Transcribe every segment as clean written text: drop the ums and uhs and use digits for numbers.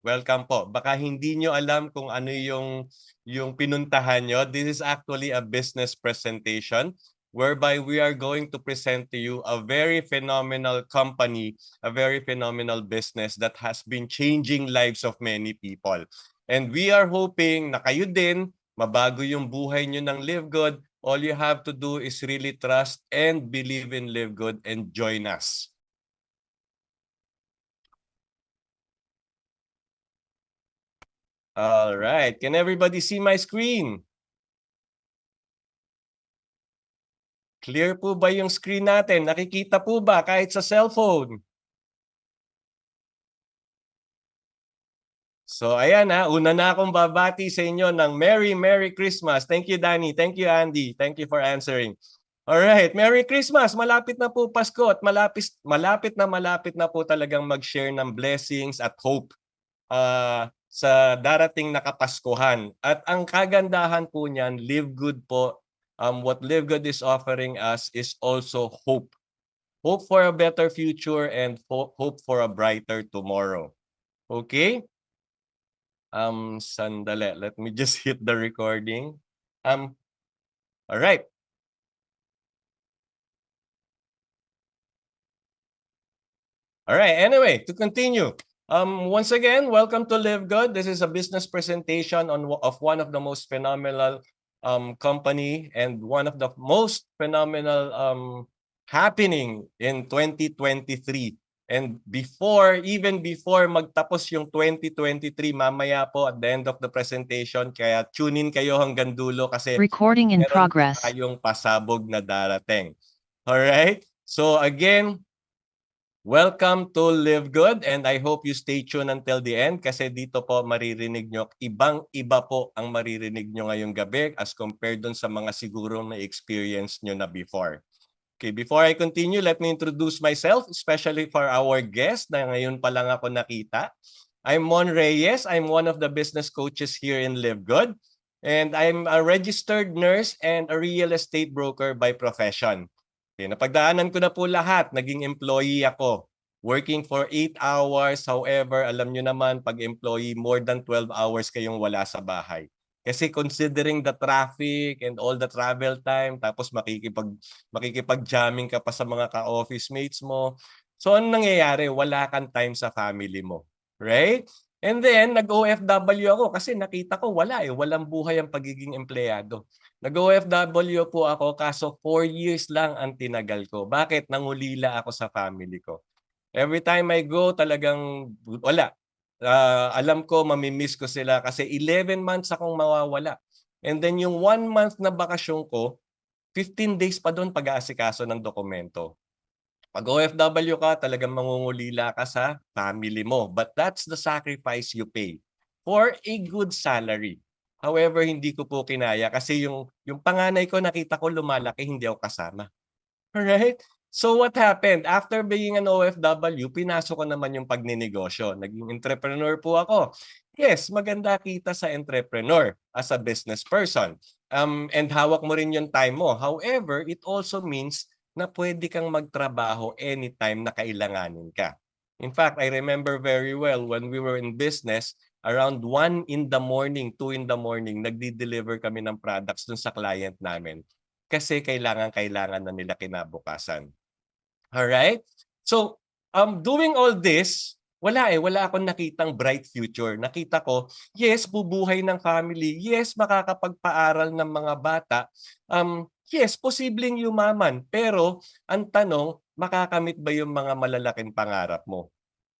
welcome po. Baka hindi nyo alam kung ano yung pinuntahan nyo. This is actually a business presentation whereby we are going to present to you a very phenomenal company, a very phenomenal business that has been changing lives of many people. And we are hoping na kayo din, mabago yung buhay nyo ng Live Good. All you have to do is really trust and believe in Live Good and join us. All right. Can everybody see my screen? Clear po ba yung screen natin? Nakikita po ba kahit sa cellphone? So ayan una na akong babati sa inyo ng Merry Christmas. Thank you, Danny. Thank you, Andy. Thank you for answering. All right, Merry Christmas. Malapit na po Pasko at malapit na po talagang mag-share ng blessings at hope sa darating na Kapaskuhan. At ang kagandahan po niyan, Live Good po. What Live Good is offering us is also hope. Hope for a better future and hope for a brighter tomorrow. Okay? Sandali. Let me just hit the recording. All right. All right. Anyway, to continue. Once again, welcome to Live Good. This is a business presentation of one of the most phenomenal company and one of the most phenomenal happening in 2023. And even before magtapos yung 2023, mamaya po at the end of the presentation, kaya tune in kayo hanggang dulo kasi recording in progress. Tayong pasabog na darating. All right? So again, welcome to Live Good and I hope you stay tuned until the end kasi dito po maririnig nyo, ibang-iba po ang maririnig nyo ngayong gabi as compared dun sa mga siguro na experience nyo na before. Okay, before I continue, let me introduce myself, especially for our guest na ngayon pa lang ako nakita. I'm Mon Reyes. I'm one of the business coaches here in Live Good. And I'm a registered nurse and a real estate broker by profession. Okay, napagdaanan ko na po lahat. Naging employee ako. Working for 8 hours. However, alam nyo naman, pag employee, more than 12 hours kayong wala sa bahay. Kasi considering the traffic and all the travel time, tapos makikipag-jamming ka pa sa mga ka-office mates mo. So ano nangyayari? Wala kang time sa family mo. Right? And then, nag-OFW ako kasi nakita ko walang buhay ang pagiging empleyado. Nag-OFW po ako kaso 4 years lang ang tinagal ko. Bakit? Nangulila ako sa family ko. Every time I go, talagang wala. Alam ko, mamimiss ko sila kasi 11 months akong mawawala. And then yung 1 month na bakasyon ko, 15 days pa doon pag-aasikaso ng dokumento. Pag OFW ka, talagang mangungulila ka sa family mo. But that's the sacrifice you pay for a good salary. However, hindi ko po kinaya kasi yung panganay ko nakita ko lumalaki, hindi ako kasama. Alright? So what happened? After being an OFW, pinasok ko naman yung pagninegosyo. Naging entrepreneur po ako. Yes, maganda kita sa entrepreneur as a business person. And hawak mo rin yung time mo. However, it also means na pwede kang magtrabaho anytime na kailanganin ka. In fact, I remember very well when we were in business, around 1 in the morning, 2 in the morning, nagdi-deliver kami ng products dun sa client namin. Kasi kailangan na nila kinabukasan. Alright? So, doing all this, wala akong nakitang bright future. Nakita ko, yes, bubuhay ng family. Yes, makakapagpaaral ng mga bata. Yes, posibleng yumaman. Pero, ang tanong, makakamit ba yung mga malalaking pangarap mo?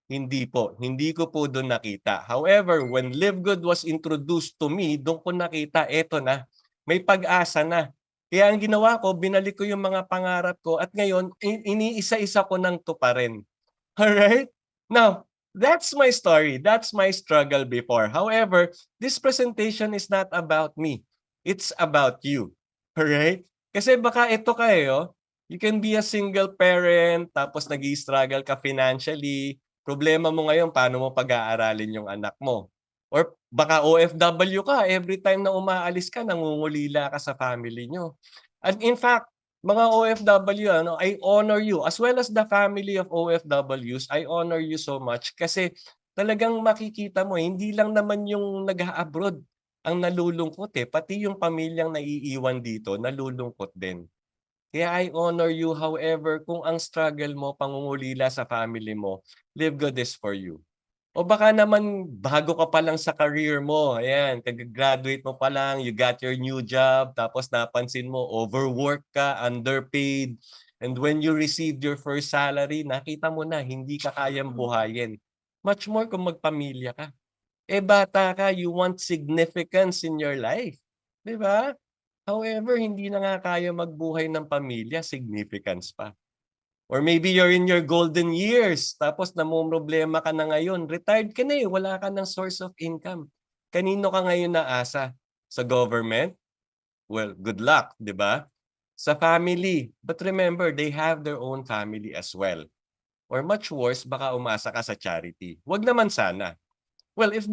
Hindi po. Hindi ko po doon nakita. However, when Live Good was introduced to me, doon ko nakita, eto na, may pag-asa na. Kaya ang ginawa ko, binalik ko yung mga pangarap ko at ngayon, iniisa-isa ko nang tuparin. Alright? Now, that's my story. That's my struggle before. However, this presentation is not about me. It's about you. Alright? Kasi baka ito kayo, you can be a single parent, tapos nag-i-struggle ka financially. Problema mo ngayon, paano mo pag-aaralin yung anak mo? Or baka OFW ka, every time na umaalis ka, nangungulila ka sa family nyo. And in fact, mga OFW, I honor you as well as the family of OFWs. I honor you so much kasi talagang makikita mo, hindi lang naman yung nag-a-abroad ang nalulungkot pati yung pamilyang naiiwan dito nalulungkot din. Kaya I honor you, however, kung ang struggle mo, pangungulila sa family mo, Live Good is for you. O baka naman bago ka pa lang sa career mo, ayan, kag-graduate mo pa lang, you got your new job, tapos napansin mo overwork ka, underpaid, and when you received your first salary, nakita mo na hindi ka kayang buhayin. Much more kung magpamilya ka. Bata ka, you want significance in your life, 'di ba? However, hindi na nga kaya magbuhay ng pamilya, significance pa. Or maybe you're in your golden years, tapos namomroblema ka na ngayon. Retired ka na wala ka ng source of income. Kanino ka ngayon naasa? Sa government? Well, good luck, di ba? Sa family. But remember, they have their own family as well. Or much worse, baka umasa ka sa charity. Wag naman sana. Well, if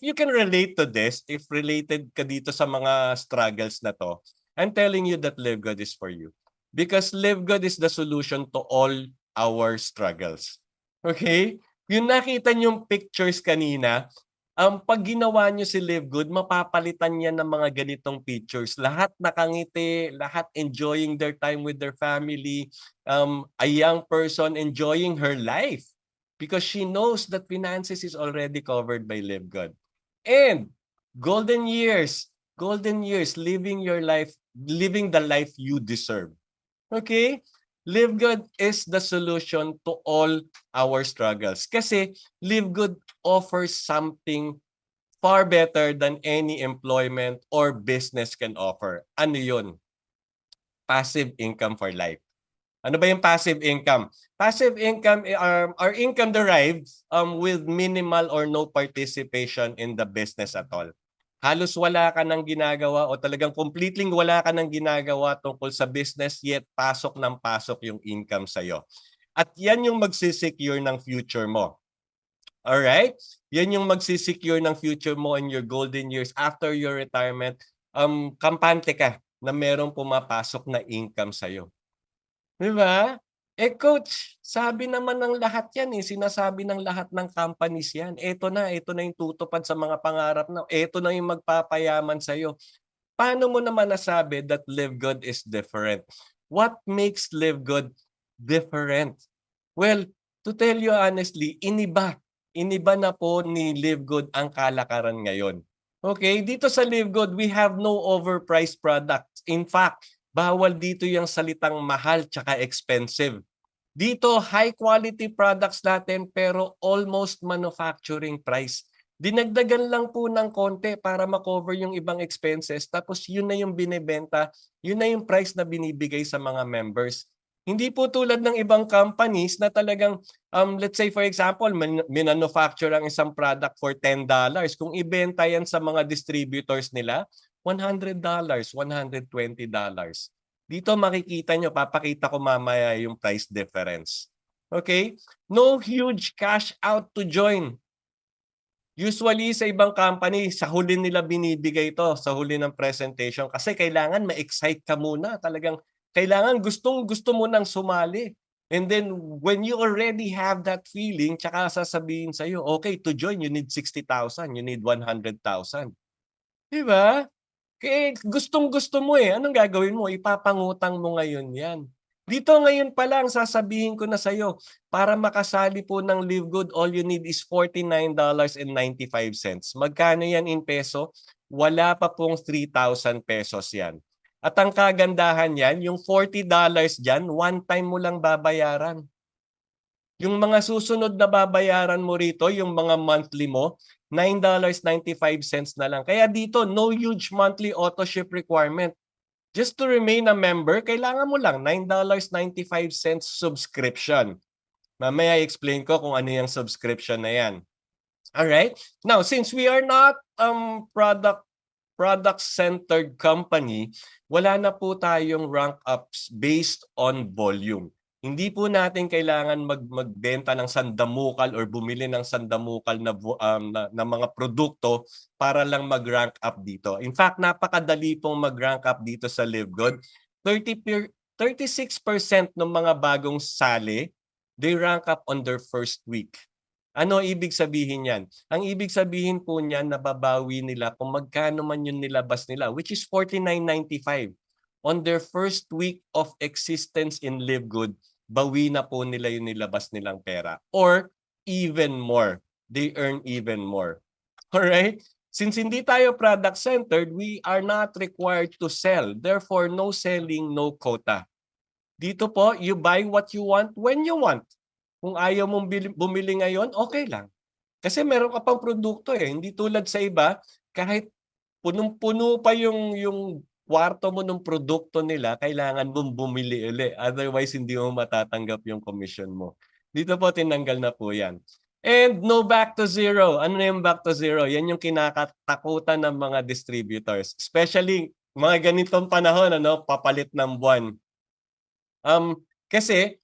you can relate to this, if related ka dito sa mga struggles na to, I'm telling you that Live Good is for you. Because Live Good is the solution to all our struggles. Okay? Yung nakita niyong pictures kanina, pag ginawa niyo si Live Good, mapapalitan niya ng mga ganitong pictures. Lahat nakangiti, lahat enjoying their time with their family, a young person enjoying her life because she knows that finances is already covered by Live Good. And golden years, living your life, living the life you deserve. Okay? Live Good is the solution to all our struggles. Kasi Live Good offers something far better than any employment or business can offer. Ano yun? Passive income for life. Ano ba yung passive income? Passive income are income derived with minimal or no participation in the business at all. Halos wala ka nang ginagawa o talagang completely wala ka nang ginagawa tungkol sa business yet pasok ng pasok yung income sa'yo. At yan yung magsisecure ng future mo. Alright? Yan yung magsisecure ng future mo in your golden years after your retirement. Kampante ka na merong pumapasok na income sa'yo. Di ba? Coach, sabi naman ng lahat yan sinasabi ng lahat ng companies yan. Ito na yung tutupad sa mga pangarap na. Ito na yung magpapayaman sa'yo. Paano mo naman nasabi that Live Good is different? What makes Live Good different? Well, to tell you honestly, iniba na po ni Live Good ang kalakaran ngayon. Okay, dito sa Live Good, we have no overpriced products. In fact, bawal dito yung salitang mahal tsaka expensive. Dito, high quality products natin pero almost manufacturing price. Dinagdagan lang po ng konti para makover yung ibang expenses tapos yun na yung binebenta, yun na yung price na binibigay sa mga members. Hindi po tulad ng ibang companies na talagang, let's say for example, manufacture ang isang product for $10. Kung ibenta yan sa mga distributors nila, $100, $120. Dito makikita nyo, papakita ko mamaya yung price difference. Okay? No huge cash out to join. Usually sa ibang company, sa huli nila binibigay ito, sa huli ng presentation. Kasi kailangan ma-excite ka muna. Talagang kailangan gustong-gusto mo nang sumali. And then when you already have that feeling, tsaka sasabihin sa'yo, okay, to join, you need 60,000, you need 100,000. Diba? Kaya gustong-gusto mo Anong gagawin mo? Ipapangutang mo ngayon yan. Dito ngayon pa lang sasabihin ko na sa'yo, para makasali po ng Live Good, all you need is $49.95. Magkano yan in peso? Wala pa pong 3,000 pesos yan. At ang kagandahan yan, yung $40 dyan, one time mo lang babayaran. Yung mga susunod na babayaran mo rito, yung mga monthly mo, $9.95 na lang. Kaya dito, no huge monthly auto ship requirement. Just to remain a member, kailangan mo lang $9.95 subscription. Mamaya i-explain ko kung ano yung subscription na yan. Alright? Now, since we are not product-centered company, wala na po tayong rank ups based on volume. Hindi po natin kailangan magbenta ng sandamukal or bumili ng sandamukal na mga produkto para lang mag-rank up dito. In fact, napakadali pong mag-rank up dito sa Live Good. 36% ng mga bagong sali, they rank up on their first week. Ano ibig sabihin yan? Ang ibig sabihin po niyan, nababawi nila kung magkano man yung nilabas nila, which is $49.95. On their first week of existence in Live Good, bawi na po nila yung nilabas nilang pera. Or even more. They earn even more. Alright? Since hindi tayo product-centered, we are not required to sell. Therefore, no selling, no quota. Dito po, you buy what you want when you want. Kung ayaw mong bumili ngayon, okay lang. Kasi meron ka pang produkto eh. Hindi tulad sa iba, kahit punong-puno pa yung kwarto mo ng produkto nila, kailangan mong bumili uli. Otherwise, hindi mo matatanggap yung commission mo. Dito po, tinanggal na po yan. And no back to zero. Ano na yung back to zero? Yan yung kinakatakutan ng mga distributors. Especially, mga ganitong panahon, papalit ng buwan. Kasi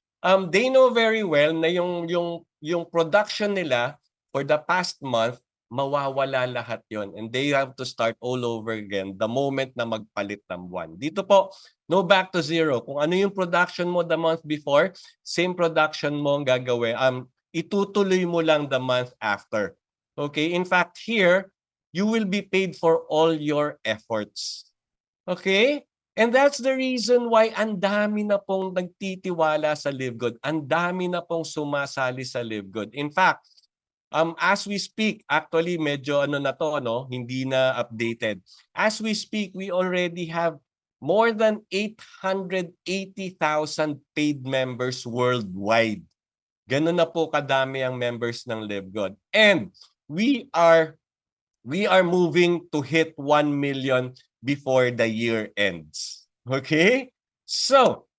they know very well na yung production nila for the past month, mawawala lahat yon, and they have to start all over again the moment na magpalit ng buwan. Dito po, no back to zero. Kung ano yung production mo the month before, same production mo ang gagawin. Itutuloy mo lang the month after. Okay? In fact, here, you will be paid for all your efforts. Okay? And that's the reason why ang dami na pong nagtitiwala sa Live Good. Ang dami na pong sumasali sa Live Good. In fact, as we speak, actually medyo hindi na updated. As we speak, we already have more than 880,000 paid members worldwide. Ganun na po kadami ang members ng Live Good. And we are moving to hit 1 million before the year ends. Okay? So,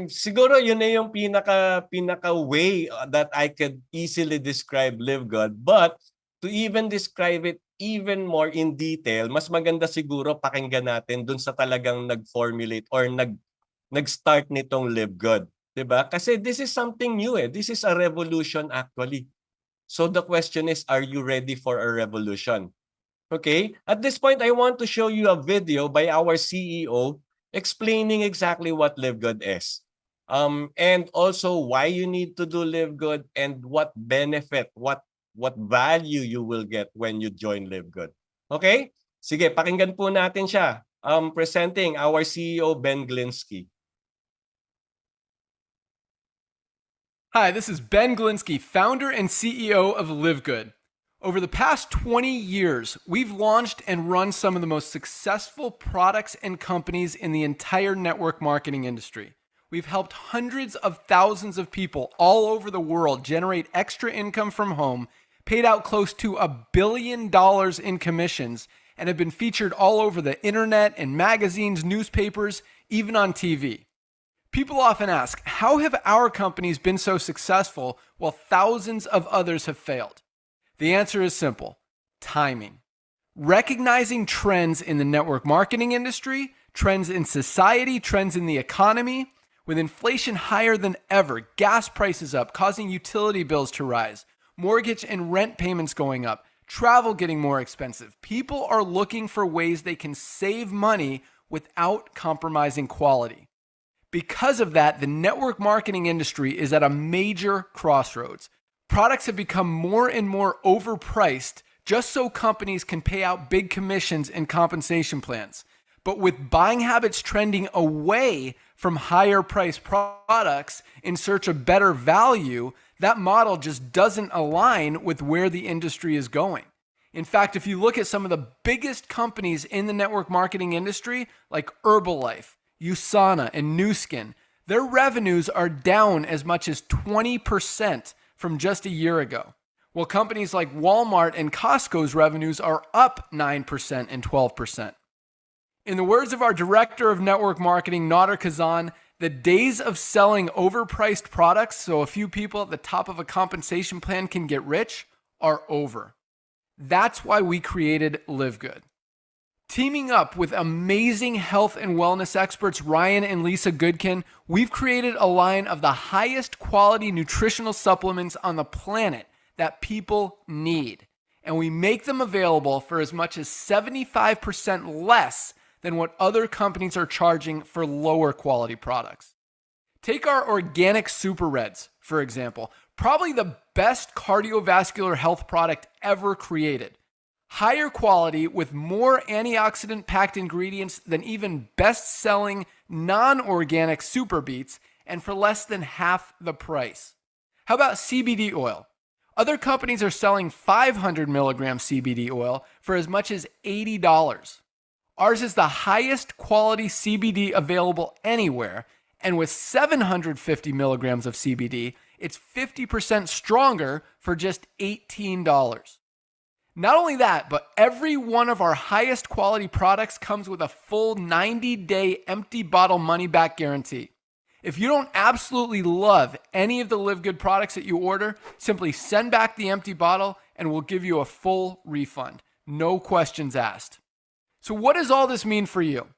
siguro yun na yung pinaka way that I could easily describe Live Good. But to even describe it even more in detail, mas maganda siguro pakinggan natin dun sa talagang nag-formulate or nag-start nitong Live Good. 'Di ba? Kasi this is something new eh. This is a revolution actually. So the question is, are you ready for a revolution? Okay? At this point, I want to show you a video by our CEO explaining exactly what Live Good is. And also why you need to do Live Good and what benefit, what value you will get when you join Live Good. Okay? Sige, pakinggan po natin siya. Presenting our CEO, Ben Glinsky. Hi, this is Ben Glinsky, founder and CEO of Live Good. Over the past 20 years, we've launched and run some of the most successful products and companies in the entire network marketing industry. We've helped hundreds of thousands of people all over the world generate extra income from home, paid out close to $1 billion in commissions, and have been featured all over the internet and magazines, newspapers, even on TV. People often ask, how have our companies been so successful while thousands of others have failed? The answer is simple: timing. Recognizing trends in the network marketing industry, trends in society, trends in the economy. With inflation higher than ever, gas prices up, causing utility bills to rise, mortgage and rent payments going up, travel getting more expensive. People are looking for ways they can save money without compromising quality. Because of that, the network marketing industry is at a major crossroads. Products have become more and more overpriced just so companies can pay out big commissions and compensation plans. But with buying habits trending away from higher priced products in search of better value, that model just doesn't align with where the industry is going. In fact, if you look at some of the biggest companies in the network marketing industry, like Herbalife, USANA, and Nu Skin, their revenues are down as much as 20% from just a year ago, while companies like Walmart and Costco's revenues are up 9% and 12%. In the words of our director of network marketing, Nader Kazan, the days of selling overpriced products so a few people at the top of a compensation plan can get rich are over. That's why we created Live Good. Teaming up with amazing health and wellness experts Ryan and Lisa Goodkin, we've created a line of the highest quality nutritional supplements on the planet that people need. And we make them available for as much as 75% less than what other companies are charging for lower quality products. Take our organic Super Reds, for example. Probably the best cardiovascular health product ever created. Higher quality with more antioxidant packed ingredients than even best selling non-organic Super Beets, and for less than half the price. How about CBD oil? Other companies are selling 500 milligram CBD oil for as much as $80. Ours is the highest quality CBD available anywhere, and with 750 milligrams of CBD, it's 50% stronger for just $18. Not only that, but every one of our highest quality products comes with a full 90-day empty bottle money-back guarantee. If you don't absolutely love any of the Live Good products that you order, simply send back the empty bottle and we'll give you a full refund. No questions asked. So what does all this mean for you?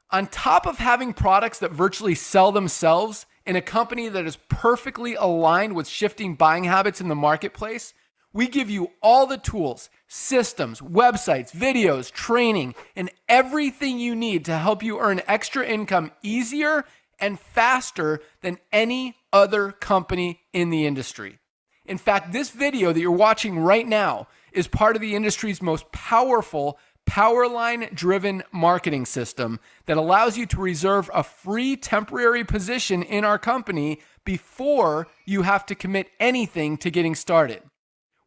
On top of having products that virtually sell themselves in a company that is perfectly aligned with shifting buying habits in the marketplace, we give you all the tools, systems, websites, videos, training, and everything you need to help you earn extra income easier and faster than any other company in the industry. In fact, this video that you're watching right now is part of the industry's most powerful Powerline-driven marketing system that allows you to reserve a free temporary position in our company before you have to commit anything to getting started.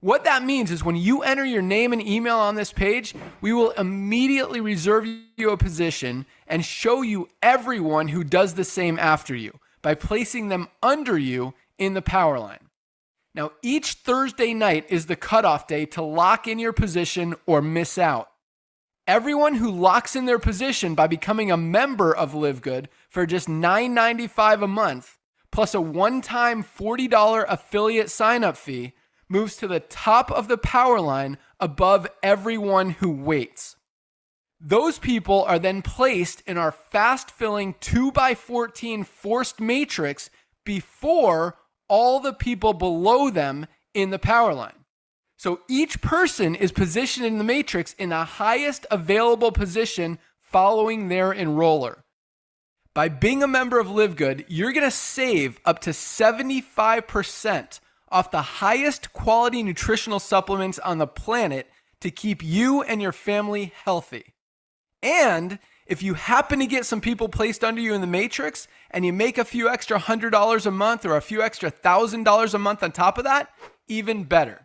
What that means is when you enter your name and email on this page, we will immediately reserve you a position and show you everyone who does the same after you by placing them under you in the power line. Now, each Thursday night is the cutoff day to lock in your position or miss out. Everyone who locks in their position by becoming a member of Live Good for just $9.95 a month, plus a one-time $40 affiliate sign-up fee, moves to the top of the power line above everyone who waits. Those people are then placed in our fast-filling 2x14 forced matrix before all the people below them in the power line. So each person is positioned in the matrix in the highest available position following their enroller. By being a member of Live Good, you're going to save up to 75% off the highest quality nutritional supplements on the planet to keep you and your family healthy. And if you happen to get some people placed under you in the matrix and you make a few extra $100 a month or a few extra $1,000 a month on top of that, even better.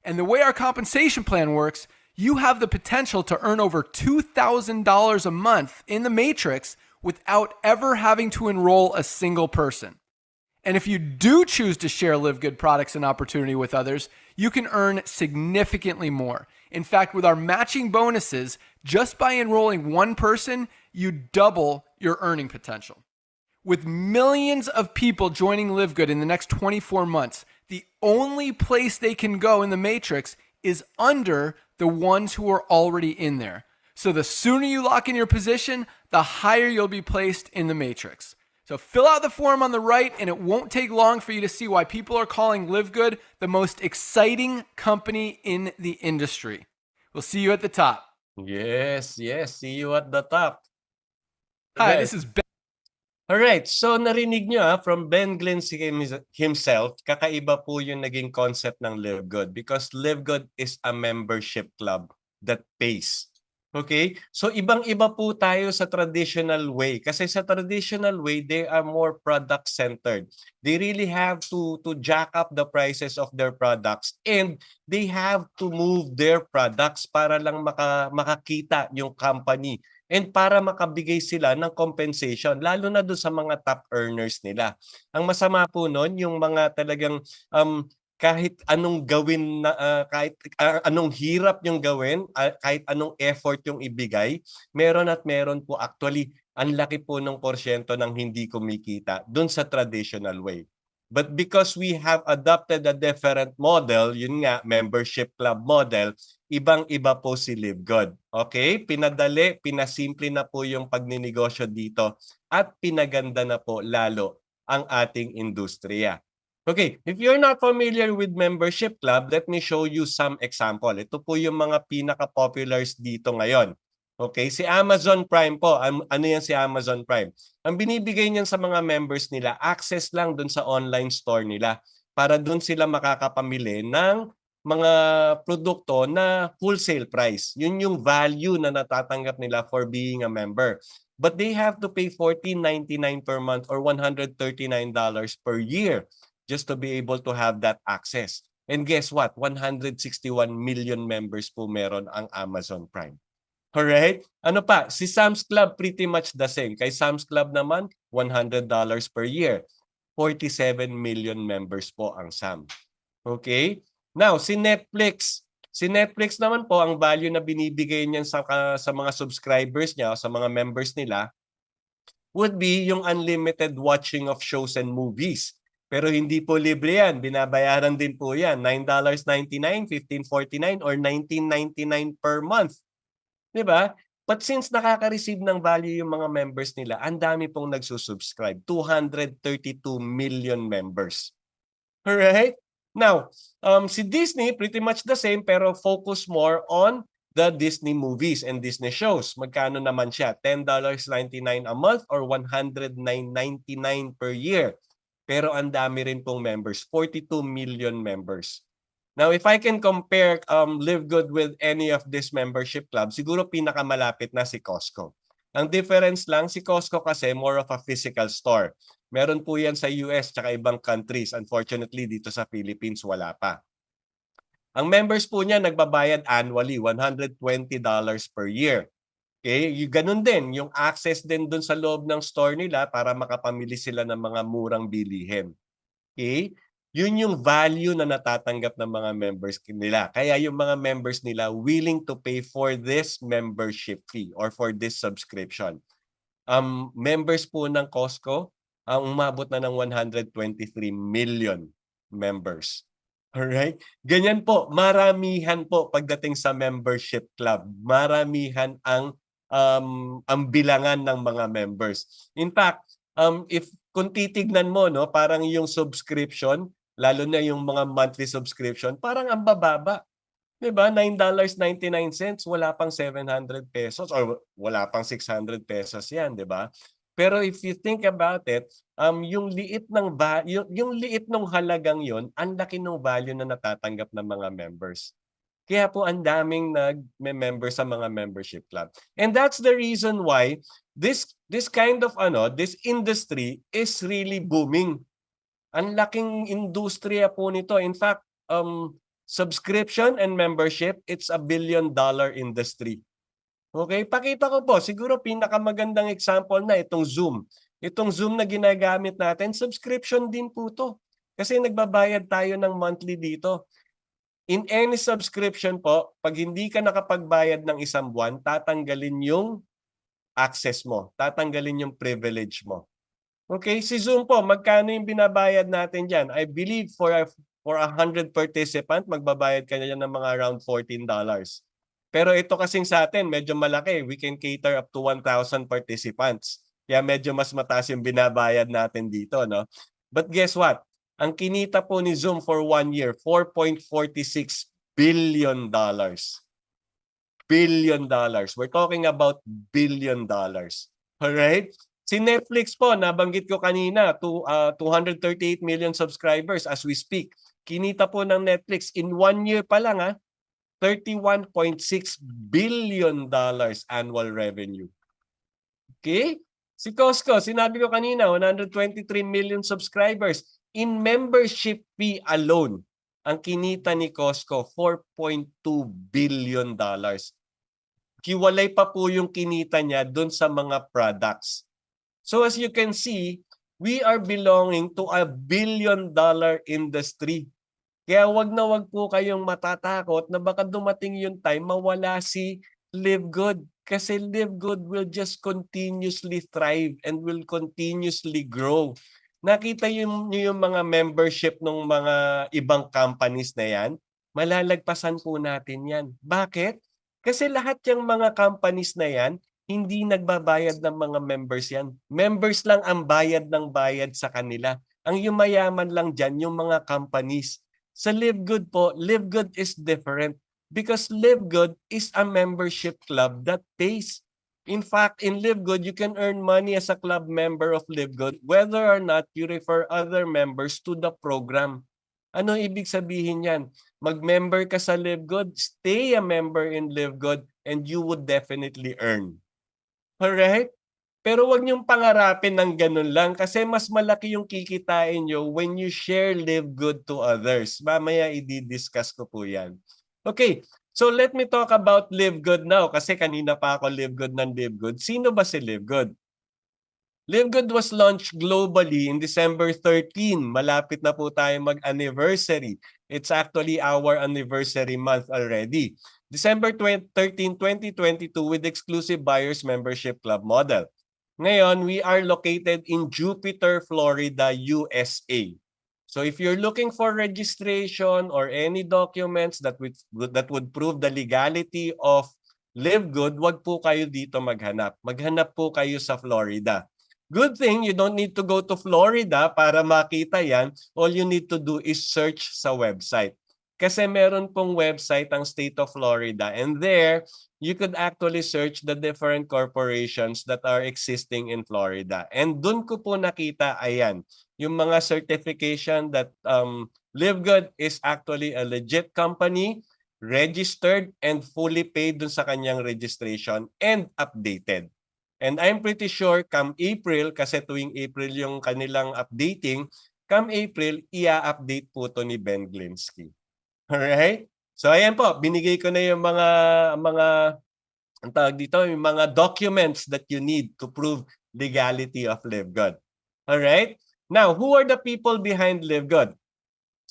And the way our compensation plan works, you have the potential to earn over $2,000 a month in the matrix without ever having to enroll a single person. And if you do choose to share Live Good products and opportunity with others, you can earn significantly more. In fact, with our matching bonuses, just by enrolling one person, you double your earning potential. With millions of people joining Live Good in the next 24 months, the only place they can go in the matrix is under the ones who are already in there. So the sooner you lock in your position, the higher you'll be placed in the matrix. So fill out the form on the right, and it won't take long for you to see why people are calling Live Good the most exciting company in the industry. We'll see you at the top. Yes, see you at the top. Hi, Right. this is Ben. Alright, so narinig nyo from Ben Glinsky himself, kakaiba po yung naging concept ng Live Good because Live Good is a membership club that pays. Okay? So ibang-iba po tayo sa traditional way kasi sa traditional way, they are more product-centered. They really have to jack up the prices of their products and they have to move their products para lang makakita yung company. And para makabigay sila ng compensation, lalo na doon sa mga top earners nila. Ang masama po noon, yung mga talagang kahit anong gawin, kahit anong hirap yung gawin, kahit anong effort yung ibigay, meron at meron po actually, ang laki po ng porsyento ng hindi kumikita doon sa traditional way. But because we have adopted a different model, yun nga, membership club model, ibang-iba po si Live Good. Okay? Pinadali, pinasimple na po yung pagninegosyo dito at pinaganda na po lalo ang ating industriya. Okay, if you're not familiar with membership club, let me show you some example. Ito po yung mga pinaka-populars dito ngayon. Okay, si Amazon Prime po. Ano yan si Amazon Prime? Ang binibigay niyan sa mga members nila, access lang dun sa online store nila. para doon sila makakapamili ng mga produkto na wholesale price. Yun yung value na natatanggap nila for being a member. But they have to pay $14.99 per month or $139 per year just to be able to have that access. And guess what? 161 million members po meron ang Amazon Prime. Alright? Ano pa? Si Sam's Club pretty much the same. Kay Sam's Club naman, $100 per year. 47 million members po ang SAM. Okay? Now, si Netflix. Si Netflix naman po, ang value na binibigay niyan sa mga subscribers niya, sa mga members nila, would be yung unlimited watching of shows and movies. Pero hindi po libre yan. Binabayaran din po yan. $9.99, $15.49, or $19.99 per month. Diba? But since nakaka-receive ng value yung mga members nila, ang dami pong nagsusubscribe. 232 million members. Alright? Now, si Disney, pretty much the same, pero focus more on the Disney movies and Disney shows. Magkano naman siya? $10.99 a month or $109.99 per year. Pero ang dami rin pong members, 42 million members. Now, if I can compare Live Good with any of this membership club, siguro pinakamalapit na si Costco. Ang difference lang, si Costco kasi more of a physical store. Meron po yan sa US tsaka ibang countries. Unfortunately, dito sa Philippines, wala pa. Ang members po niya nagbabayad annually, $120 per year. Okay? Ganun din, yung access din dun sa loob ng store nila para makapamili sila ng mga murang bilihin. Okay? Yun yung value na natatanggap ng mga members nila. Kaya yung mga members nila willing to pay for this membership fee or for this subscription. Members po ng Costco, ang umabot na ng 123 million members. Alright? Ganyan po, maramihan po pagdating sa membership club. Maramihan ang bilangan ng mga members. In fact, kung titignan mo, no, parang yung subscription, lalo na yung mga monthly subscription, parang ang bababa. Diba? $9.99, wala pang 700 pesos or wala pang 600 pesos yan, diba? Pero if you think about it, yung liit ng halagang yon, ang laki ng value na natatanggap ng mga members. Kaya po ang daming nag-member sa mga membership club. And that's the reason why this kind of this industry is really booming. Ang laking industriya po nito. In fact, subscription and membership, it's a $1 billion industry. Okay, pakita ko po. Siguro pinakamagandang example na itong Zoom. Itong Zoom na ginagamit natin, subscription din po to. Kasi nagbabayad tayo ng monthly dito. In any subscription po, pag hindi ka nakapagbayad ng isang buwan, tatanggalin yung access mo. Tatanggalin yung privilege mo. Okay, si Zoom po, magkano yung binabayad natin dyan? I believe for 100 participant, magbabayad ka na ng mga around $14. Pero ito kasing sa atin, medyo malaki. We can cater up to 1,000 participants. Kaya medyo mas mataas yung binabayad natin dito, no? But guess what? Ang kinita po ni Zoom for 1 year, $4.46 billion. $billion. We're talking about $1 billion. Alright? Si Netflix po, nabanggit ko kanina, 238 million subscribers as we speak. Kinita po ng Netflix in 1 year pa lang, $31.6 billion annual revenue. Okay? Si Costco, sinabi ko kanina, 123 million subscribers. In membership fee alone, ang kinita ni Costco, $4.2 billion. Kiwalay pa po yung kinita niya dun sa mga products. So as you can see, we are belonging to a $1 billion industry. Kaya wag na wag po kayong matatakot na baka dumating yung time mawala si Live Good. Kasi Live Good will just continuously thrive and will continuously grow. Nakita yung mga membership ng mga ibang companies na yan, malalagpasan po natin yan. Bakit? Kasi lahat yung mga companies na yan, hindi nagbabayad ng mga members yan. Members lang ang bayad ng bayad sa kanila. Ang yumayaman lang dyan yung mga companies. Sa Live Good po, Live Good is different because Live Good is a membership club that pays. In fact, in Live Good, you can earn money as a club member of Live Good whether or not you refer other members to the program. Ano ibig sabihin yan? Mag-member ka sa Live Good, stay a member in Live Good, and you would definitely earn. Alright? Pero wag niyong pangarapin ng ganun lang kasi mas malaki yung kikitain niyo when you share Live Good to others. Mamaya i-discuss ko po yan. Okay, so let me talk about Live Good now kasi kanina pa ako Live Good ng Live Good. Sino ba si Live Good? Live Good was launched globally in December 13. Malapit na po tayo mag-anniversary. It's actually our anniversary month already. December 13, 2022 with exclusive buyers membership club model. Ngayon, we are located in Jupiter, Florida, USA. So if you're looking for registration or any documents that would prove the legality of Live Good, wag po kayo dito maghanap. Maghanap po kayo sa Florida. Good thing you don't need to go to Florida para makita yan. All you need to do is search sa website. Kasi meron pong website ang State of Florida and there you could actually search the different corporations that are existing in Florida. And dun ko po nakita, ayan, yung mga certification that Live Good is actually a legit company, registered and fully paid dun sa kanyang registration and updated. And I'm pretty sure come April, kasi tuwing April yung kanilang updating, come April, ia-update po to ni Ben Glinsky. Alright? So ayan po, binigay ko na yung ang tawag dito, yung mga documents that you need to prove legality of Live Good. Alright? Now, who are the people behind Live Good?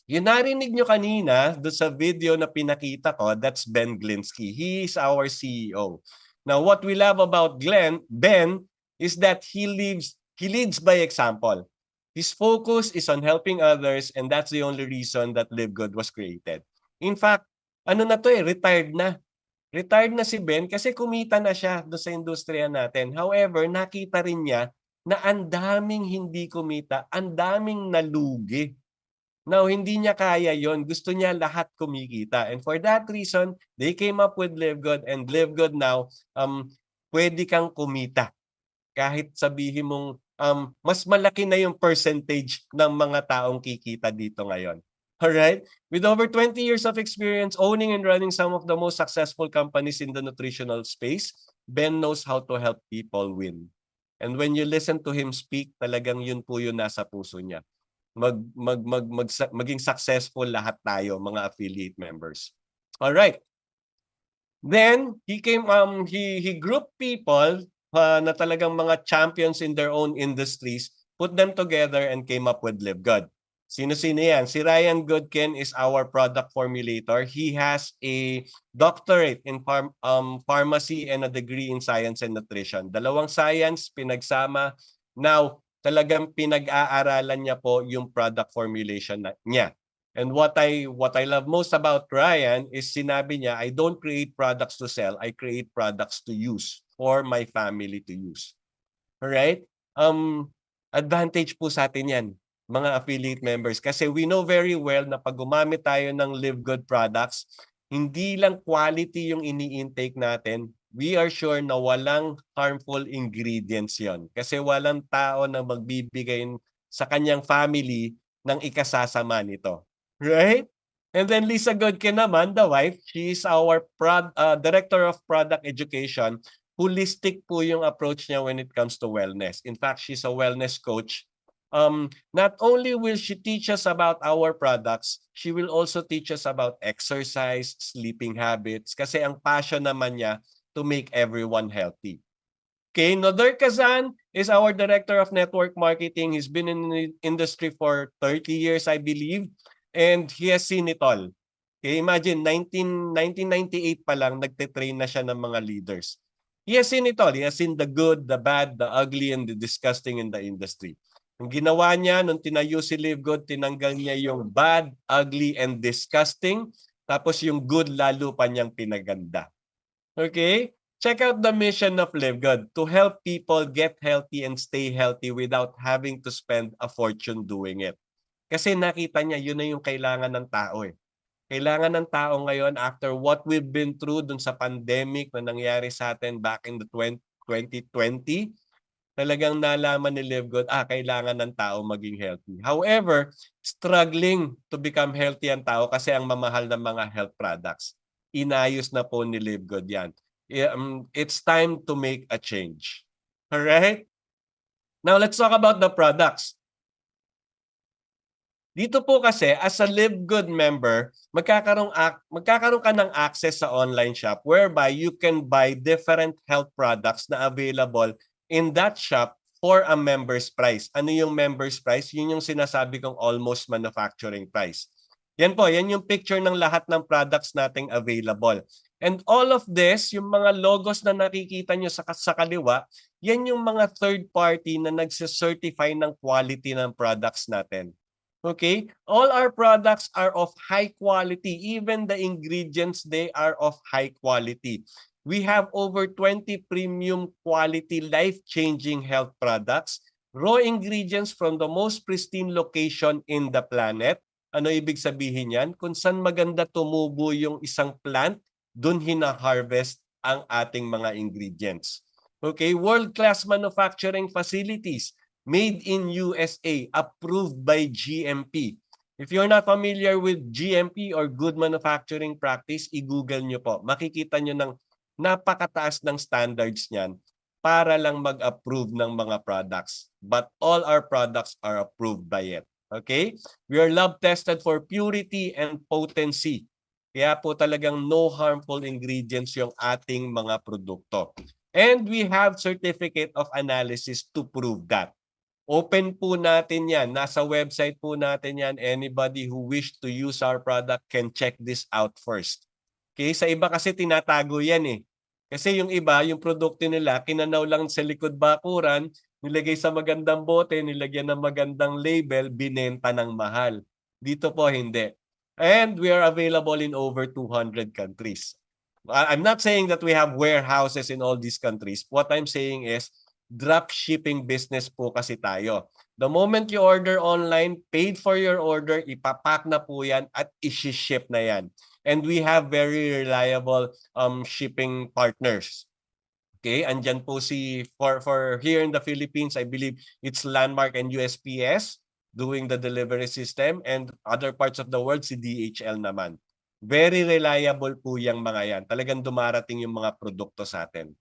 Yung narinig nyo kanina doon sa video na pinakita ko, that's Ben Glinsky. He is our CEO. Now, what we love about Ben is that he leads by example. His focus is on helping others and that's the only reason that Live Good was created. In fact, ano na to retired na. Retired na si Ben kasi kumita na siya doon sa industriya natin. However, nakita rin niya na ang daming hindi kumita, ang daming nalugi. Now, hindi niya kaya yon. Gusto niya lahat kumikita. And for that reason, they came up with Live Good and Live Good now, pwede kang kumita. Kahit sabihin mong mas malaki na yung percentage ng mga taong kikita dito ngayon. Alright? With over 20 years of experience owning and running some of the most successful companies in the nutritional space, Ben knows how to help people win. And when you listen to him speak, talagang yun po yung nasa puso niya. Maging successful lahat tayo, mga affiliate members. All right. Then he grouped people na talagang mga champions in their own industries, put them together and came up with Live Good. Sino-sino yan? Si Ryan Goodkin is our product formulator. He has a doctorate in pharmacy and a degree in science and nutrition. Dalawang science pinagsama. Now, talagang pinag-aaralan niya po yung product formulation niya. And what I love most about Ryan is sinabi niya, I don't create products to sell, I create products to use for my family to use. Alright? Advantage po sa atin yan, mga affiliate members. Kasi we know very well na pag gumamit tayo ng Live Good products, hindi lang quality yung ini-intake natin, we are sure na walang harmful ingredients yon. Kasi walang tao na magbibigay sa kanyang family ng ikasasama nito. Right? And then Lisa Goodkin naman, the wife, she is our Director of Product Education. Holistic po yung approach niya when it comes to wellness. In fact, she's a wellness coach. Not only will she teach us about our products, she will also teach us about exercise, sleeping habits, kasi ang passion naman niya to make everyone healthy. Okay, Noder Kazan is our Director of Network Marketing. He's been in the industry for 30 years, I believe, and he has seen it all. Okay, imagine, 1998 pa lang, nagtitrain na siya ng mga leaders. He has seen it all. He has seen the good, the bad, the ugly, and the disgusting in the industry. Ang ginawa niya, nung tinayo si Live Good, tinanggal niya yung bad, ugly, and disgusting. Tapos yung good, lalo pa niyang pinaganda. Okay? Check out the mission of Live Good, to help people get healthy and stay healthy without having to spend a fortune doing it. Kasi nakita niya, yun na yung kailangan ng tao eh. Kailangan ng tao ngayon after what we've been through dun sa pandemic na nangyari sa atin back in the 2020, Talagang nalaman ni Live Good, kailangan ng tao maging healthy. However, struggling to become healthy ang tao kasi ang mamahal ng mga health products. Inayos na po ni Live Good yan. It's time to make a change. Alright? Now, let's talk about the products. Dito po kasi, as a Live Good member, magkakaroon ka ng access sa online shop whereby you can buy different health products na available in that shop for a member's price. Ano yung member's price? Yun yung sinasabi kong almost manufacturing price. Yan po, yan yung picture ng lahat ng products nating available. And all of this, yung mga logos na nakikita nyo sa kaliwa, yan yung mga third party na nagsicertify ng quality ng products natin. Okay? All our products are of high quality. Even the ingredients, they are of high quality. We have over 20 premium quality, life-changing health products, raw ingredients from the most pristine location in the planet. Ano ibig sabihin yan? Kung saan maganda tumubo yung isang plant, dun hina-harvest ang ating mga ingredients. Okay? World-class manufacturing facilities. Made in USA, approved by GMP. If you're not familiar with GMP or Good Manufacturing Practice, i-google nyo po. Makikita nyo ng napakataas ng standards niyan para lang mag-approve ng mga products. But all our products are approved by it. Okay? We are lab tested for purity and potency. Kaya po talagang no harmful ingredients yung ating mga produkto. And we have certificate of analysis to prove that. Open po natin yan. Nasa website po natin yan. Anybody who wish to use our product can check this out first. Okay? Sa iba kasi tinatago yan eh. Kasi yung iba, yung produkto nila, kinanaw lang sa likod bakuran, nilagay sa magandang bote, nilagyan ng magandang label, binenta ng mahal. Dito po hindi. And we are available in over 200 countries. I'm not saying that we have warehouses in all these countries. What I'm saying is, drop shipping business po kasi tayo. The moment you order online, paid for your order, ipapack na po yan at isi-ship na yan. And we have very reliable shipping partners. Okay, andyan po for here in the Philippines, I believe it's Landmark and USPS doing the delivery system, and other parts of the world si DHL naman. Very reliable po yung mga yan. Talagang dumarating yung mga produkto sa atin.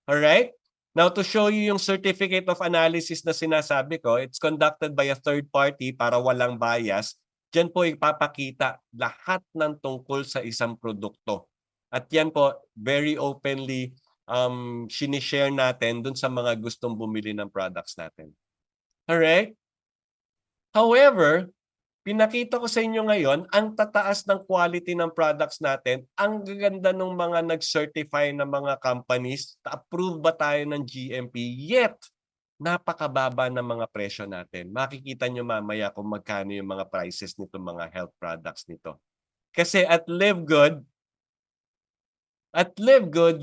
Alright? Now, to show you yung certificate of analysis na sinasabi ko, it's conducted by a third party para walang bias. Diyan po ipapakita lahat ng tungkol sa isang produkto. At yan po, very openly sinishare natin dun sa mga gustong bumili ng products natin. Alright? However, pinakita ko sa inyo ngayon, ang tataas ng quality ng products natin, ang gaganda ng mga nag-certify na mga companies, approve ba tayo ng GMP, yet napakababa ng mga presyo natin. Makikita nyo mamaya kung magkano yung mga prices nito, mga health products nito. Kasi at Live Good,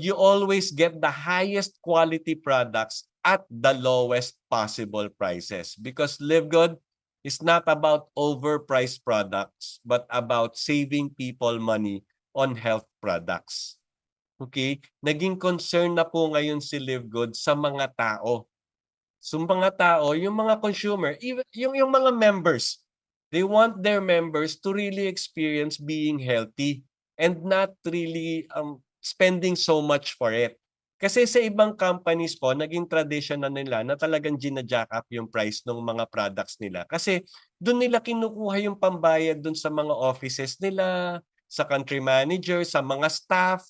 you always get the highest quality products at the lowest possible prices. Because Live Good is not about overpriced products, but about saving people money on health products. Okay? Naging concern na po ngayon si Live Good sa mga tao. So mga tao, yung mga consumer, even yung mga members, they want their members to really experience being healthy and not really spending so much for it. Kasi sa ibang companies po, naging tradition na nila na talagang gina-jack up yung price ng mga products nila. Kasi doon nila kinukuha yung pambayad doon sa mga offices nila, sa country manager, sa mga staff,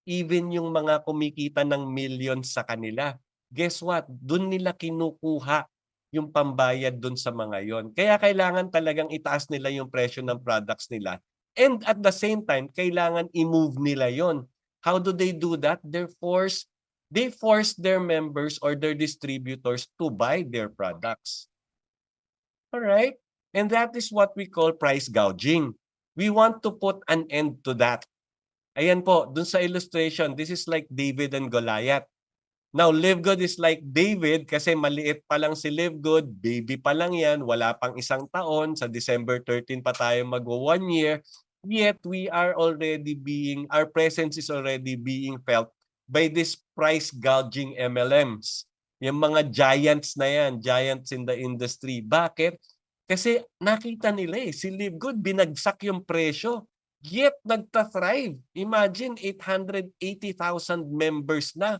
even yung mga kumikita ng millions sa kanila. Guess what? Doon nila kinukuha yung pambayad doon sa mga yon. Kaya kailangan talagang itaas nila yung presyo ng products nila. And at the same time, kailangan i-move nila yon. How do they do that? They force their members or their distributors to buy their products. All right? And that is what we call price gouging. We want to put an end to that. Ayan po, dun sa illustration, this is like David and Goliath. Now, Live Good is like David kasi maliit pa lang si Live Good, baby pa lang yan, wala pang isang taon, sa December 13 pa tayo mag-1 year. Yet we are already our presence is already being felt by this price gouging MLMs. Yung mga giants na yan, giants in the industry. Bakit? Kasi nakita nila si Live Good, binagsak yung presyo. Yet nagta-thrive. Imagine 880,000 members na.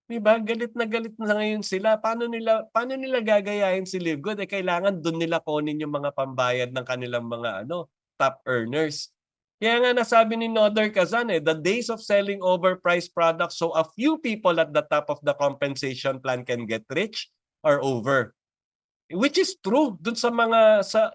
Diba? Galit na ngayon sila. Paano nila gagayahin si Live Good? Kailangan doon nila kunin yung mga pambayad ng kanilang mga top earners. Kaya nga nasabi ni Nodor Kazan, the days of selling overpriced products so a few people at the top of the compensation plan can get rich are over. Which is true dun sa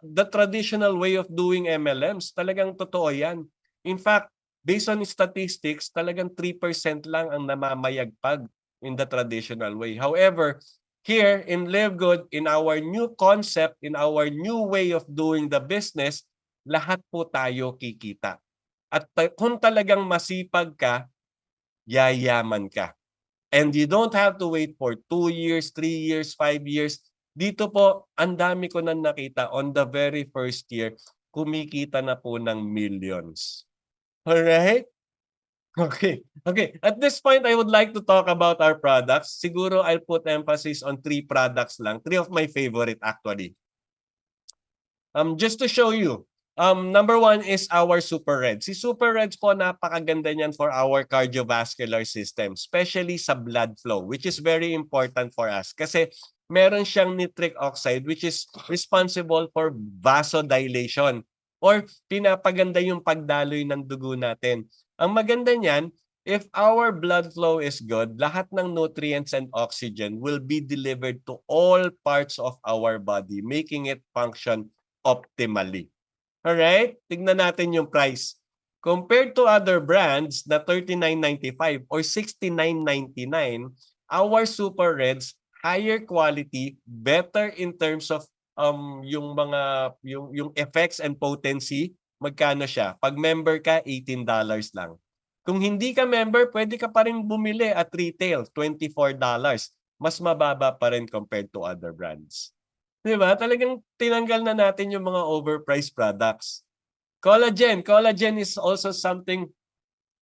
the traditional way of doing MLMs. Talagang totoo yan. In fact, based on statistics, talagang 3% lang ang namamayagpag in the traditional way. However, here in Live Good, in our new concept, in our new way of doing the business, lahat po tayo kikita. At kung talagang masipag ka, yayaman ka. And you don't have to wait for 2 years, 3 years, 5 years. Dito po, ang dami ko na nakita on the very first year, kumikita na po ng millions. Alright? Okay. At this point, I would like to talk about our products. Siguro I'll put emphasis on 3 products lang. 3 of my favorite actually. Just to show you, number 1 is our Super Reds. Si Super Reds po, napakaganda niyan for our cardiovascular system, especially sa blood flow, which is very important for us kasi meron siyang nitric oxide which is responsible for vasodilation or pinapaganda yung pagdaloy ng dugo natin. Ang maganda niyan, if our blood flow is good, lahat ng nutrients and oxygen will be delivered to all parts of our body, making it function optimally. Alright? Tignan natin yung price. Compared to other brands na $39.95 or $69.99, our Super Reds, higher quality, better in terms of yung effects and potency. Magkano siya? Pag member ka, $18 lang. Kung hindi ka member, pwede ka pa rin bumili at retail, $24. Mas mababa pa rin compared to other brands. Diba? Talagang tinanggal na natin yung mga overpriced products. Collagen. Collagen is also something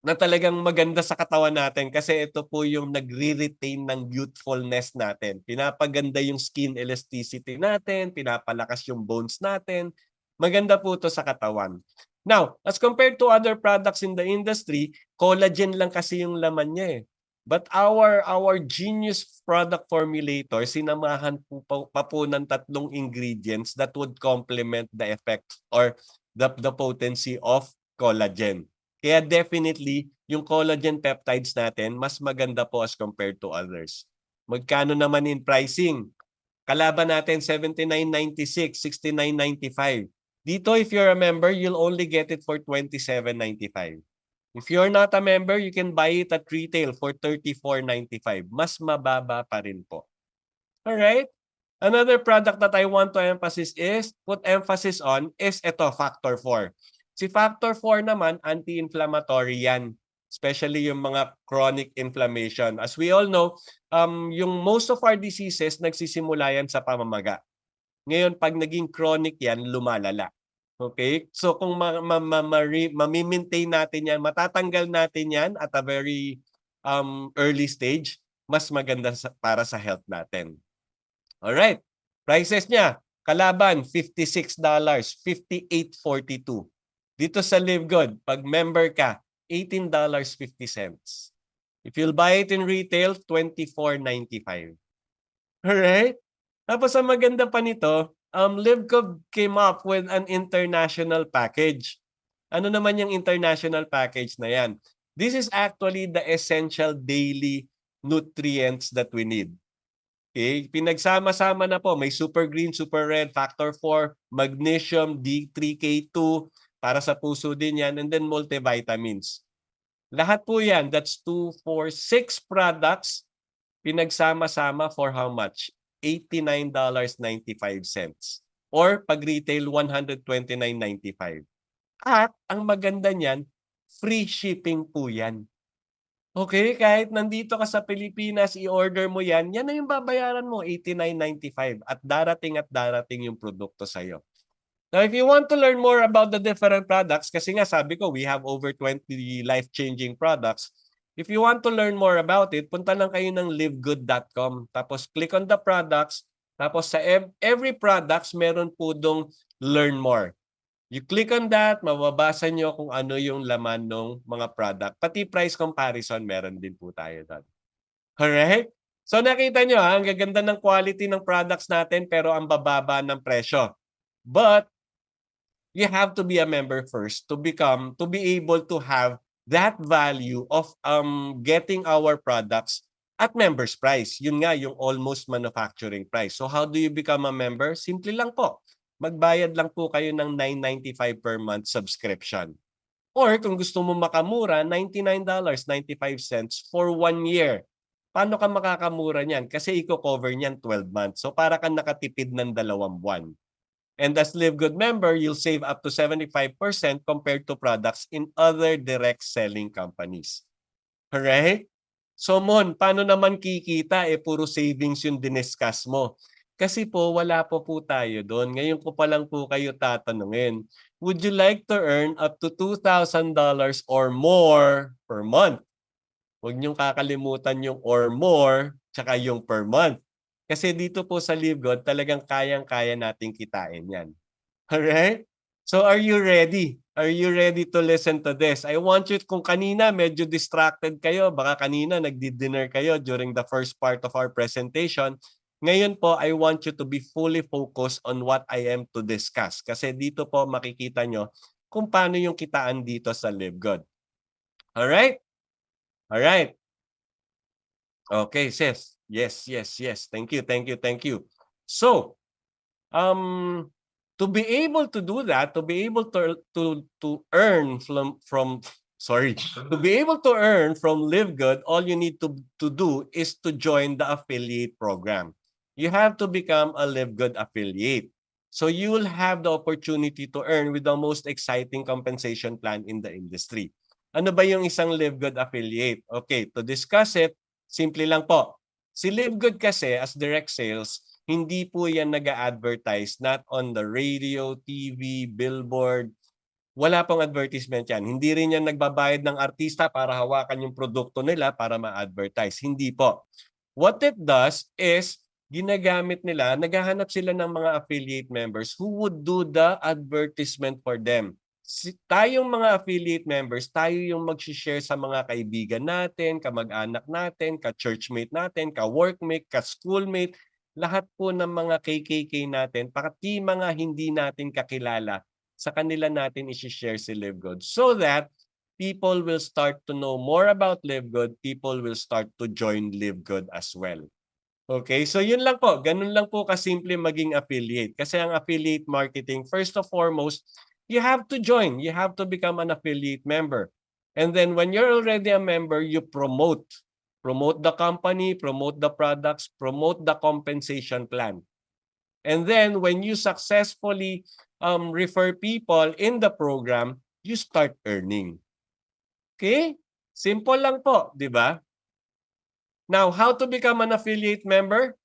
na talagang maganda sa katawan natin kasi ito po yung nagre-retain ng youthfulness natin. Pinapaganda yung skin elasticity natin, pinapalakas yung bones natin. Maganda po ito sa katawan. Now, as compared to other products in the industry, collagen lang kasi yung laman niya But our genius product formulator, sinamahan pa po ng 3 ingredients that would complement the effect or the potency of collagen. Kaya definitely, yung collagen peptides natin, mas maganda po as compared to others. Magkano naman in pricing? Kalaban natin $79.96, $69.95. Dito, if you're a member, you'll only get it for $27.95. If you're not a member, you can buy it at retail for $34.95. Mas mababa pa rin po. Alright? Another product that I want to put emphasis on is ito, Factor 4. Si Factor 4 naman, anti-inflammatory yan. Especially yung mga chronic inflammation. As we all know, yung most of our diseases, nagsisimula yan sa pamamaga. Ngayon, pag naging chronic yan, lumalala. Okay? So kung ma-maintain natin yan, matatanggal natin yan at a very early stage, mas maganda para sa health natin. Alright. Prices niya, kalaban, $56, $58.42. Dito sa Live Good, pag member ka, $18.50. If you'll buy it in retail, $24.95. Alright? Tapos ang maganda pa nito, Live Good came up with an international package. Ano naman yung international package na yan? This is actually the essential daily nutrients that we need. Okay? Pinagsama-sama na po. May Super Green, Super Red, Factor 4, Magnesium, D3K2, para sa puso din yan, and then multivitamins. Lahat po yan, that's 2, 4, 6 products, pinagsama-sama for how much? $89.95 or pag retail $129.95. At ang maganda niyan, free shipping po yan. Okay, kahit nandito ka sa Pilipinas, i-order mo yan, yan na yung babayaran mo, $89.95 at darating yung produkto sa iyo. Now, if you want to learn more about the different products, kasi nga sabi ko, we have over 20 life-changing products, If you want to learn more about it, punta lang kayo ng livegood.com. Tapos click on the products. Tapos sa every products, meron po dong learn more. You click on that, mababasa nyo kung ano yung laman ng mga product. Pati price comparison, meron din po tayo doon. Alright? So nakita nyo, ang gaganda ng quality ng products natin pero ang bababa ng presyo. But you have to be a member first to be able to have that value of getting our products at member's price. Yun nga, yung almost manufacturing price. So how do you become a member? Simple lang po. Magbayad lang po kayo ng $9.95 per month subscription. Or kung gusto mo makamura, $99.95 for 1 year. Paano ka makakamura niyan? Kasi i-cover niyan 12 months. So para kang nakatipid ng 2 buwan. And as Live Good member, you'll save up to 75% compared to products in other direct selling companies. Alright? So Mon, paano naman kikita? Puro savings yung diniscuss mo. Kasi po, wala po tayo doon. Ngayon ko pa lang po kayo tatanungin. Would you like to earn up to $2,000 or more per month? Huwag niyong kakalimutan yung or more, tsaka yung per month. Kasi dito po sa LiveGod, talagang kayang-kaya nating kitain yan. Alright? So are you ready? Are you ready to listen to this? I want you, kung kanina medyo distracted kayo, baka kanina nagdi-dinner kayo during the first part of our presentation, ngayon po, I want you to be fully focused on what I am to discuss. Kasi dito po makikita nyo kung paano yung kitaan dito sa LiveGod. Alright? Alright. Okay, sis. Yes. Thank you. So, to be able to do that, to be able to earn to be able to earn from LiveGood, all you need to do is to join the affiliate program. You have to become a LiveGood affiliate. So you will have the opportunity to earn with the most exciting compensation plan in the industry. Ano ba yung isang LiveGood affiliate? Okay, to discuss it, simple lang po. Si LiveGood kasi as direct sales, hindi po yan nag-a-advertise not on the radio, TV, billboard. Wala pong advertisement yan. Hindi rin yan nagbabayad ng artista para hawakan yung produkto nila para ma-advertise. Hindi po. What it does is ginagamit nila, naghahanap sila ng mga affiliate members who would do the advertisement for them. Tayong mga affiliate members, tayo yung mag-share sa mga kaibigan natin, kamag-anak natin, ka-churchmate natin, ka-workmate, ka-schoolmate, lahat po ng mga KKK natin, pati mga hindi natin kakilala, sa kanila natin i-share si LiveGood so that people will start to know more about LiveGood, people will start to join LiveGood as well. Okay, so yun lang po. Ganun lang po kasimple maging affiliate. Kasi ang affiliate marketing, first and foremost, you have to join. You have to become an affiliate member. And then when you're already a member, you promote. Promote the company, promote the products, promote the compensation plan. And then when you successfully refer people in the program, you start earning. Okay? Simple lang po, di ba? Now, how to become an affiliate member?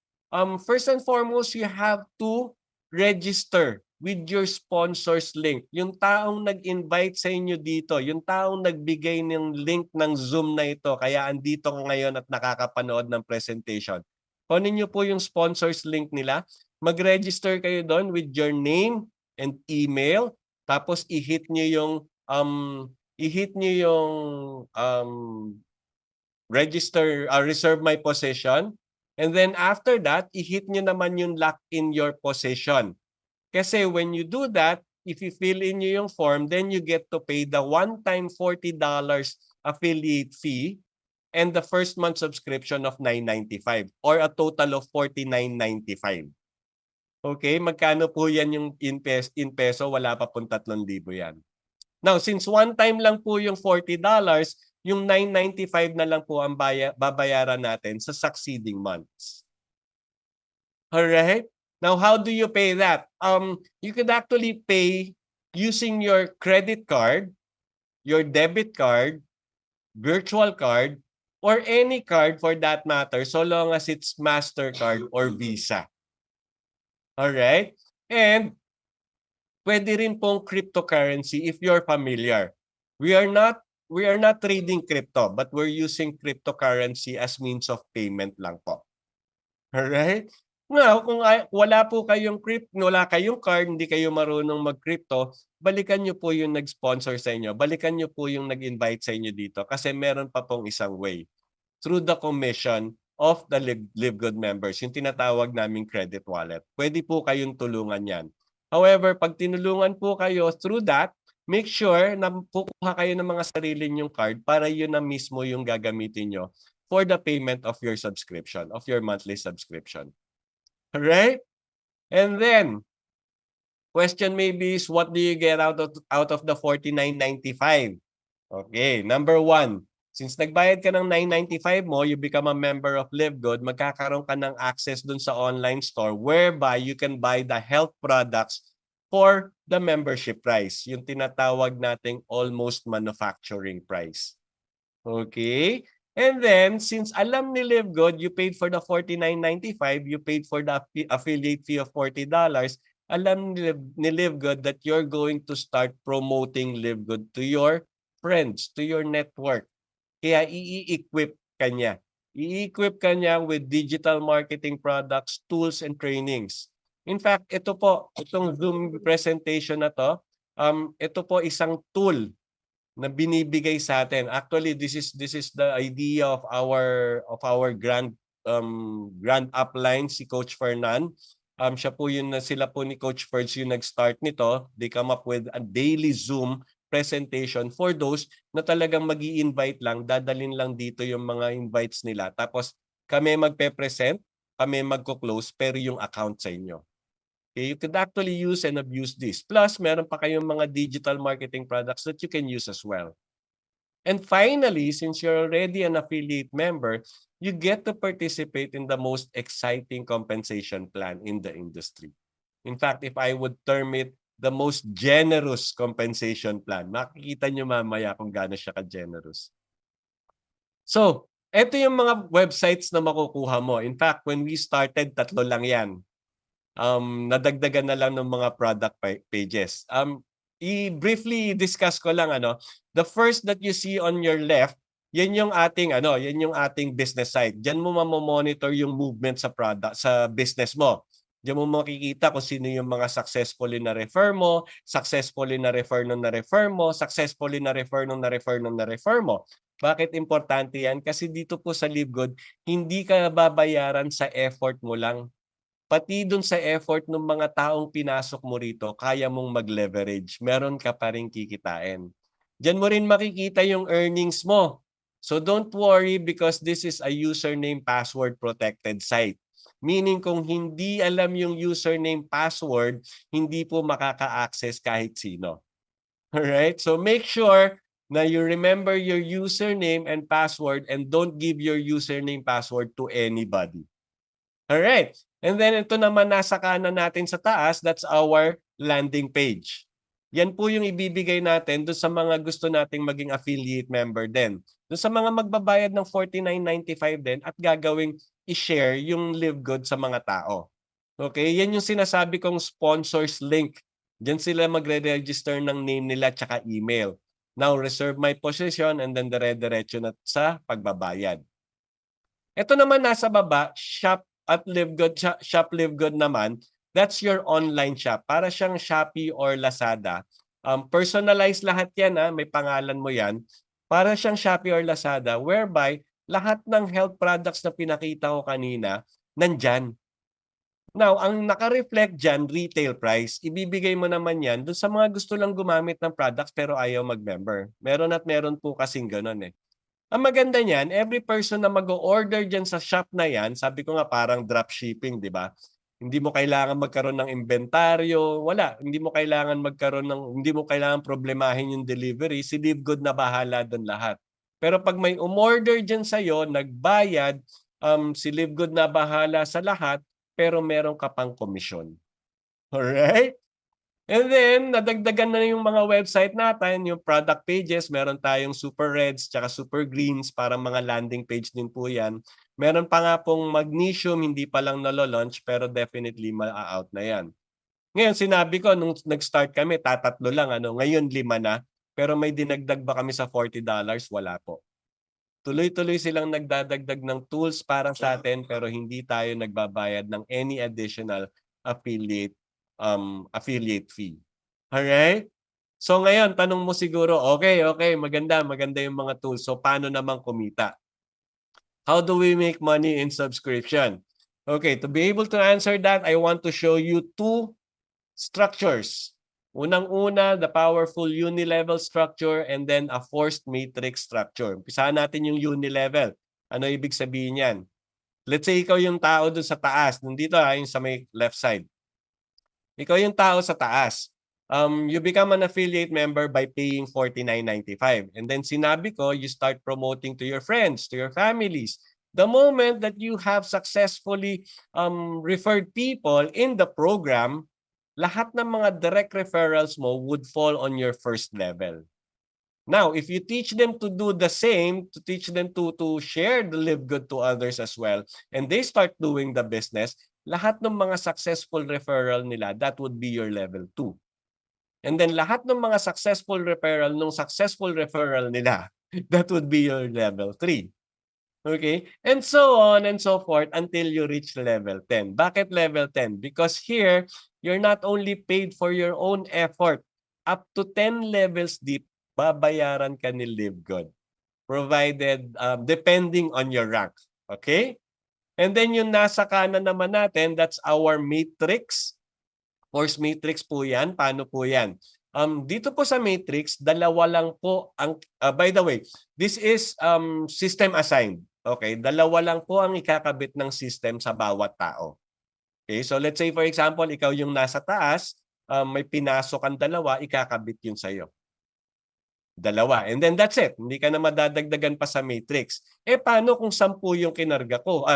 First and foremost, you have to register with your sponsor's link. Yung taong nag-invite sa inyo dito, yung taong nagbigay ng link ng Zoom na ito, kaya andito ko ngayon at nakakapanood ng presentation. Kunin niyo po yung sponsor's link nila. Mag-register kayo doon with your name and email. Tapos i-hit niyo yung register, reserve my position. And then after that, i-hit nyo naman yung lock in your position. Kasi when you do that, if you fill in yung form, then you get to pay the one-time $40 affiliate fee and the first month subscription of $9.95 or a total of $49.95. Okay, magkano po yan yung in peso? Wala pa pong 3,000 yan. Now, since one time lang po yung $40, yung $9.95 na lang po ang babayaran natin sa succeeding months. Alright? Now, how do you pay that? You could actually pay using your credit card, your debit card, virtual card, or any card for that matter, so long as it's MasterCard or Visa. Alright? And pwede rin pong cryptocurrency if you're familiar. We are not we are not trading crypto, but we're using cryptocurrency as means of payment lang po. Alright? Now, kung wala po kayong wala kayong card, hindi kayo marunong mag-crypto, balikan niyo po yung nag-sponsor sa inyo. Balikan niyo po yung nag-invite sa inyo dito kasi meron pa pong isang way. Through the commission of the Live Good members, yung tinatawag naming credit wallet. Pwede po kayong tulungan yan. However, pag tinulungan po kayo through that, make sure na kukuha kayo ng mga sarili nyong card para yun na mismo yung gagamitin nyo for the payment of your subscription, of your monthly subscription. Alright? And then, question maybe is, what do you get out of the $49.95? Okay, number one, since nagbayad ka ng $9.95 mo, you become a member of Live Good, magkakaroon ka ng access dun sa online store whereby you can buy the health products for the membership price, yung tinatawag nating almost manufacturing price. Okay? And then, since alam ni Live Good, you paid for the $49.95, you paid for the affiliate fee of $40, alam ni Live Good that you're going to start promoting Live Good to your friends, to your network. Kaya i-equip ka niya. I-equip ka niya with digital marketing products, tools, and trainings. In fact, ito po, itong Zoom presentation na to, ito po isang tool na binibigay sa atin. Actually, this is the idea of our grand upline, si Coach Fernan. Siya po sila po ni Coach Ferds yung nag-start nito. They come up with a daily Zoom presentation for those na talagang magi-invite lang, dadalhin lang dito yung mga invites nila. Tapos kami magpe-present, kami magko-close, pero yung account sa inyo. Okay, you could actually use and abuse this. Plus, meron pa kayong mga digital marketing products that you can use as well. And finally, since you're already an affiliate member, you get to participate in the most exciting compensation plan in the industry. In fact, if I would term it the most generous compensation plan, makikita nyo mamaya kung gaano siya ka-generous. So, ito yung mga websites na makukuha mo. In fact, when we started, 3 lang yan. Nadagdagan na lang ng mga product pages. I-briefly discuss ko lang the first that you see on your left, yan yung ating business site. Diyan mo mamo-monitor yung movement sa product sa business mo. Diyan mo makikita kung sino yung mga successfully na refer mo, successfully na refer nung na-refer mo, successfully na refer nung na-refer nung na-refer mo. Bakit importante yan? Kasi dito po sa Live Good, hindi ka babayaran sa effort mo lang. Pati dun sa effort ng mga taong pinasok mo rito, kaya mong mag-leverage. Meron ka pa rin kikitain. Diyan mo rin makikita yung earnings mo. So don't worry because this is a username password protected site. Meaning kung hindi alam yung username password, hindi po makaka-access kahit sino. Alright? So make sure na you remember your username and password and don't give your username password to anybody. Alright. And then ito naman nasa kanan natin sa taas, that's our landing page. Yan po yung ibibigay natin doon sa mga gusto nating maging affiliate member din. Doon sa mga magbabayad ng $49.95 din at gagawing i-share yung Live Good sa mga tao. Okay? Yan yung sinasabi kong sponsors link. Diyan sila magre-register ng name nila at email. Now, reserve my position and then dire-diretso na sa pagbabayad. Ito naman nasa baba, shop at Live Good, Shop Live Good naman, that's your online shop. Para siyang Shopee or Lazada. Personalized lahat yan, may pangalan mo yan. Para siyang Shopee or Lazada whereby lahat ng health products na pinakita ko kanina, nandyan. Now, ang naka-reflect dyan, retail price, ibibigay mo naman yan dun sa mga gusto lang gumamit ng products pero ayaw mag-member. Meron at meron po kasing ganun eh. Ang maganda niyan, every person na mag-o-order diyan sa shop na yan, sabi ko nga parang dropshipping, di ba? Hindi mo kailangan magkaroon ng inventaryo, wala. Hindi mo kailangan problemahin yung delivery. Si Live Good na bahala doon lahat. Pero pag may umorder diyan sa iyo, nagbayad, si Live Good na bahala sa lahat, pero meron ka pang komisyon. Alright? And then, nadagdagan na yung mga website natin, yung product pages. Meron tayong super reds tsaka super greens para mga landing page din po yan. Meron pa nga pong magnesium, hindi pa lang nalo-launch pero definitely ma-out na yan. Ngayon, sinabi ko, nung nag-start kami, 3 lang. Ngayon, 5 na. Pero may dinagdag ba kami sa $40? Wala po. Tuloy-tuloy silang nagdadagdag ng tools para sa atin pero hindi tayo nagbabayad ng any additional affiliate fee. Alright? So ngayon, tanong mo siguro, okay, maganda yung mga tools. So paano naman kumita? How do we make money in subscription? Okay, to be able to answer that, I want to show you two structures. Unang-una, the powerful unilevel structure and then a forced matrix structure. Umpisahan natin yung unilevel. Ano ibig sabihin yan? Let's say ikaw yung tao dun sa taas. Nandito yung sa may left side. Ikaw yung tao sa taas. You become an affiliate member by paying $49.95. And then sinabi ko, you start promoting to your friends, to your families. The moment that you have successfully referred people in the program, lahat ng mga direct referrals mo would fall on your first level. Now, if you teach them to do the same, to teach them to share the Live Good to others as well, and they start doing the business, lahat ng mga successful referral nila, that would be your level 2. And then lahat ng mga successful referral nila, that would be your level 3. Okay? And so on and so forth until you reach level 10. Bakit level 10? Because here, you're not only paid for your own effort. Up to 10 levels deep, babayaran ka ni Live Good. Provided, depending on your rank. Okay? And then yung nasa kanan naman natin, that's our matrix. Force matrix po yan. Paano po yan? Dito po sa matrix, dalawa lang po ang, by the way, this is system assigned. Okay, dalawa lang po ang ikakabit ng system sa bawat tao. Okay, so let's say for example, ikaw yung nasa taas, may pinasok ang dalawa, ikakabit yun sa'yo. Dalawa. And then that's it. Hindi ka na madadagdagan pa sa matrix. Paano kung 10 yung kinarga ko,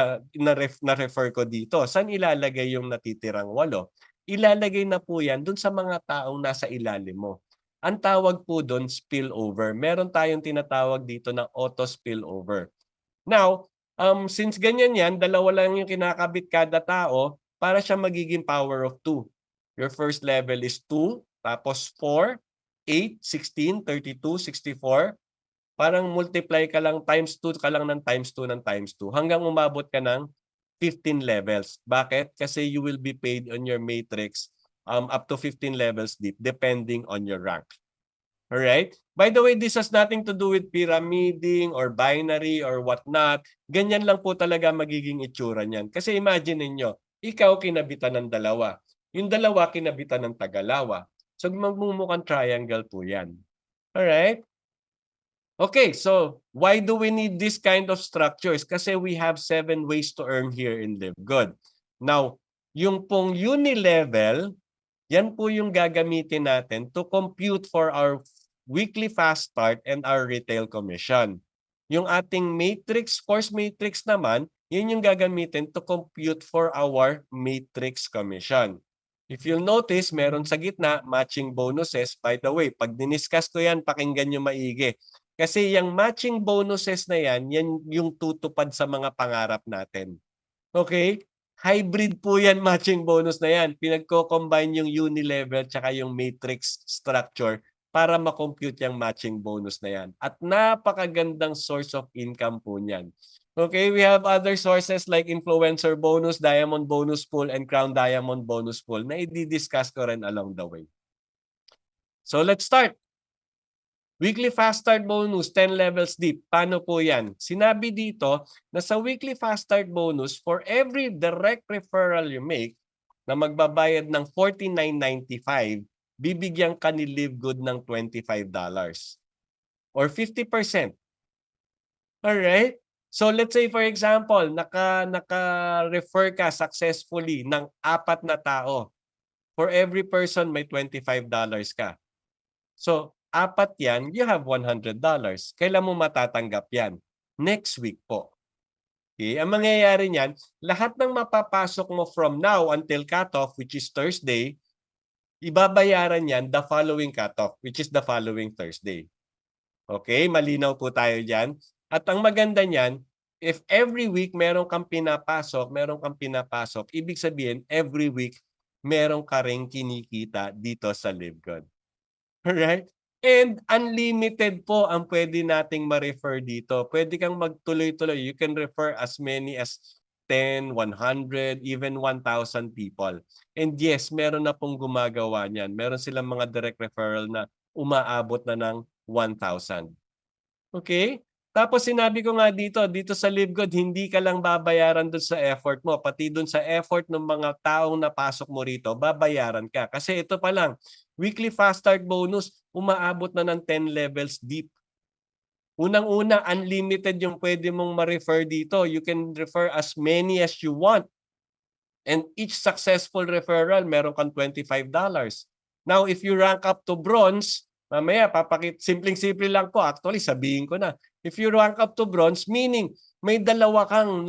na-refer ko dito? Saan ilalagay yung natitirang 8? Ilalagay na po yan dun sa mga taong nasa ilalim mo. Ang tawag po dun, spillover. Meron tayong tinatawag dito na auto spillover. Now, since ganyan yan, dalawa lang yung kinakabit kada tao para siya magiging power of 2. Your first level is 2, tapos 4, 8, 16, 32, 64. Parang multiply ka lang, times 2 ka lang ng times 2 ng times 2 hanggang umabot ka ng 15 levels. Bakit? Kasi you will be paid on your matrix up to 15 levels deep depending on your rank. Alright? By the way, this has nothing to do with pyramiding or binary or whatnot. Ganyan lang po talaga magiging itsura niyan. Kasi imagine ninyo, ikaw kinabitan ng dalawa. Yung dalawa kinabitan ng tagalawa. So magmumukhang triangle po yan. Alright? Okay, so why do we need this kind of structures? Kasi we have 7 ways to earn here in Live Good. Now, yung pong unilevel, yan po yung gagamitin natin to compute for our weekly fast start and our retail commission. Yung ating matrix, course matrix naman, yun yung gagamitin to compute for our matrix commission. If you'll notice, meron sa gitna, matching bonuses. By the way, pag diniscuss ko yan, pakinggan nyo maigi. Kasi yung matching bonuses na yan, yan yung tutupad sa mga pangarap natin. Okay? Hybrid po yan, matching bonus na yan. Pinagko-combine yung unilevel tsaka yung matrix structure para ma-compute yung matching bonus na yan. At napakagandang source of income po niyan. Okay, we have other sources like influencer bonus, diamond bonus pool, and crown diamond bonus pool na i-discuss ko rin along the way. So let's start. Weekly fast start bonus, 10 levels deep. Paano po yan? Sinabi dito na sa weekly fast start bonus, for every direct referral you make na magbabayad ng $49.95, bibigyan ka ni Live Good ng $25 or 50%. Alright? So let's say for example, naka-refer ka successfully ng 4 na tao. For every person, may $25 ka. So, 4 yan, you have $100. Kailan mo matatanggap yan? Next week po. Okay? Ang mangyayari niyan, lahat ng mapapasok mo from now until cutoff, which is Thursday, ibabayaran yan the following cutoff, which is the following Thursday. Okay? Malinaw po tayo dyan. At ang maganda niyan, if every week meron kang pinapasok, ibig sabihin, every week meron ka ring kinikita dito sa Live Good. Alright? And unlimited po ang pwede nating ma-refer dito. Pwede kang magtuloy-tuloy. You can refer as many as 10, 100, even 1,000 people. And yes, meron na pong gumagawa niyan. Meron silang mga direct referral na umaabot na ng 1,000. Okay? Tapos sinabi ko nga dito sa LiveGood, hindi ka lang babayaran doon sa effort mo. Pati doon sa effort ng mga taong napasok mo rito, babayaran ka. Kasi ito pa lang, weekly fast start bonus, umaabot na ng 10 levels deep. Unang-una, unlimited yung pwede mong ma-refer dito. You can refer as many as you want. And each successful referral, meron kang $25. Now, if you rank up to bronze, mamaya simpleng-simple lang po. Actually, sabihin ko na. If you rank up to bronze, meaning may dalawa kang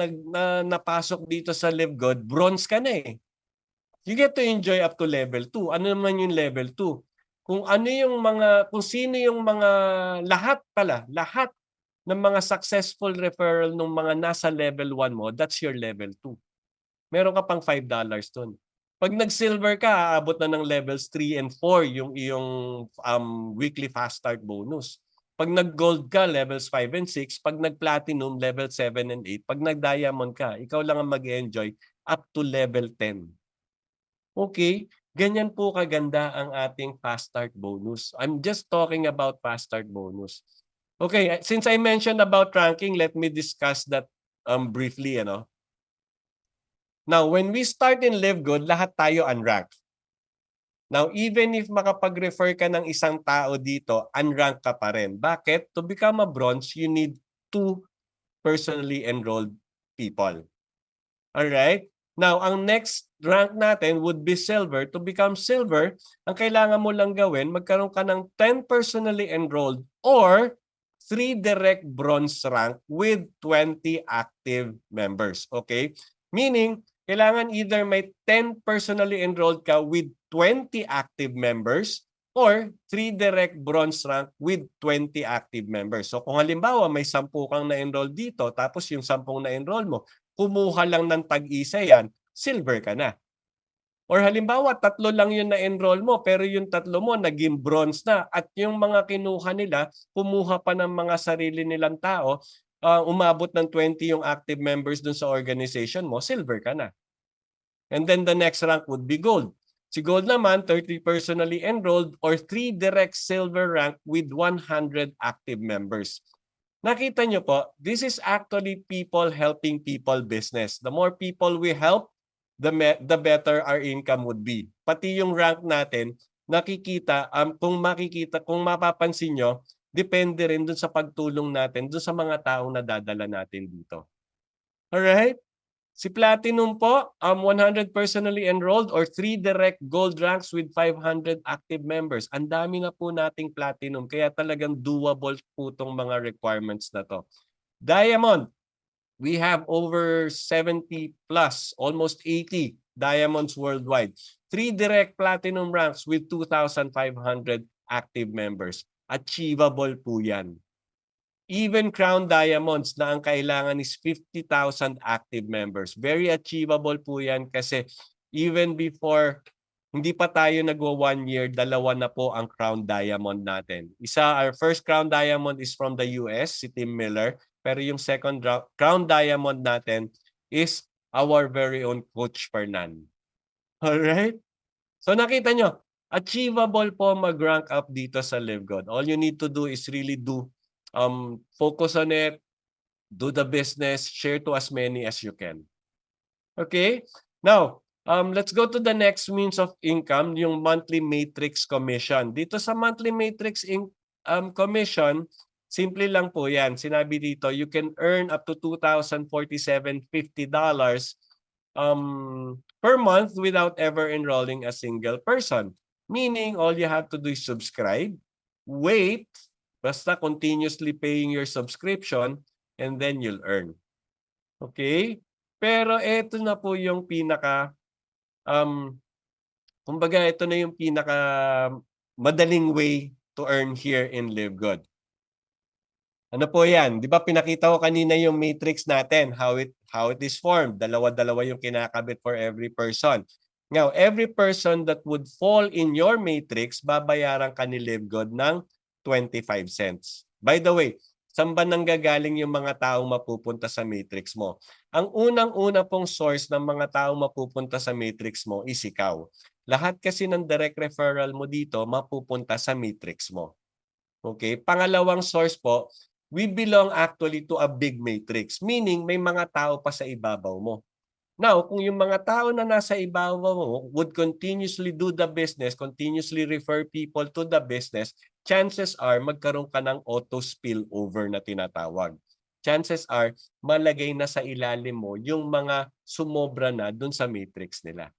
napasok dito sa LiveGood, bronze ka na eh. You get to enjoy up to level 2. Ano naman yung level 2? Kung sino yung mga lahat ng mga successful referral ng mga nasa level 1 mo, that's your level 2. Meron ka pang $5 dun. Pag nag-silver ka, aabot na ng levels 3 and 4 yung iyong weekly fast start bonus. Pag nag-gold ka, levels 5 and 6. Pag nag-platinum, level 7 and 8. Pag nag-diamond ka, ikaw lang ang mag-enjoy up to level 10. Okay? Ganyan po kaganda ang ating fast start bonus. I'm just talking about fast start bonus. Okay, since I mentioned about ranking, let me discuss that briefly. Now, when we start in LiveGood, lahat tayo unranked. Now, even if makapag-refer ka ng isang tao dito, unranked ka pa rin. Bakit? To become a bronze, you need 2 personally enrolled people. Alright? Now, ang next rank natin would be silver. To become silver, ang kailangan mo lang gawin, magkaroon ka ng 10 personally enrolled or 3 direct bronze rank with 20 active members. Okay? Meaning, kailangan either may 10 personally enrolled ka with 20 active members or 3 direct bronze rank with 20 active members. So kung halimbawa may 10 kang na-enroll dito tapos yung 10 na-enroll mo, kumuha lang ng tag-isa yan, silver ka na. Or halimbawa, 3 lang yung na-enroll mo pero yung 3 mo naging bronze na at yung mga kinuha nila, kumuha pa ng mga sarili nilang tao, umabot ng 20 yung active members dun sa organization mo, silver ka na. And then the next rank would be gold. Si gold naman, 30 personally enrolled or 3 direct silver rank with 100 active members. Nakita nyo po, this is actually people helping people business. The more people we help, the better our income would be. Pati yung rank natin, kung mapapansin nyo, depende rin dun sa pagtulong natin, dun sa mga taong nadadala natin dito. Alright? Si Platinum po, 100 personally enrolled or 3 direct gold ranks with 500 active members. Ang dami na po nating Platinum, kaya talagang doable po itong mga requirements na to. Diamond, we have over 70 plus, almost 80 diamonds worldwide. 3 direct Platinum ranks with 2,500 active members. Achievable po yan. Even Crown Diamonds na ang kailangan is 50,000 active members. Very achievable po yan kasi even before, hindi pa tayo nagwa 1 year, 2 na po ang Crown Diamond natin. Our first Crown Diamond is from the US, si Tim Miller. Pero yung second Crown Diamond natin is our very own Coach Fernan. Alright? So nakita nyo, achievable po mag-rank up dito sa LiveGood. All you need to do is really focus on it, do the business, share to as many as you can. Okay? Now, let's go to the next means of income, yung monthly matrix commission. Dito sa monthly matrix commission, simple lang po yan. Sinabi dito, you can earn up to $2,047.50 per month without ever enrolling a single person. Meaning, all you have to do is subscribe, wait, basta continuously paying your subscription, and then you'll earn. Okay? Pero ito na po yung kumbaga ito na yung pinaka madaling way to earn here in LiveGood. Ano po yan? Di ba pinakita ko kanina yung matrix natin, how it is formed. Dalawa-dalawa yung kinakabit for every person. Now, every person that would fall in your matrix, babayaran ka ni LiveGood ng 25 cents. By the way, saan ba nanggagaling yung mga taong mapupunta sa matrix mo? Ang unang-una pong source ng mga taong mapupunta sa matrix mo is ikaw. Lahat kasi ng direct referral mo dito mapupunta sa matrix mo. Okay? Pangalawang source po, we belong actually to a big matrix. Meaning, may mga tao pa sa ibabaw mo. Now, kung yung mga tao na nasa ibabaw mo would continuously do the business, continuously refer people to the business, chances are magkaroon ka ng auto spillover na tinatawag. Chances are malagay na sa ilalim mo yung mga sumobra na dun sa matrix nila.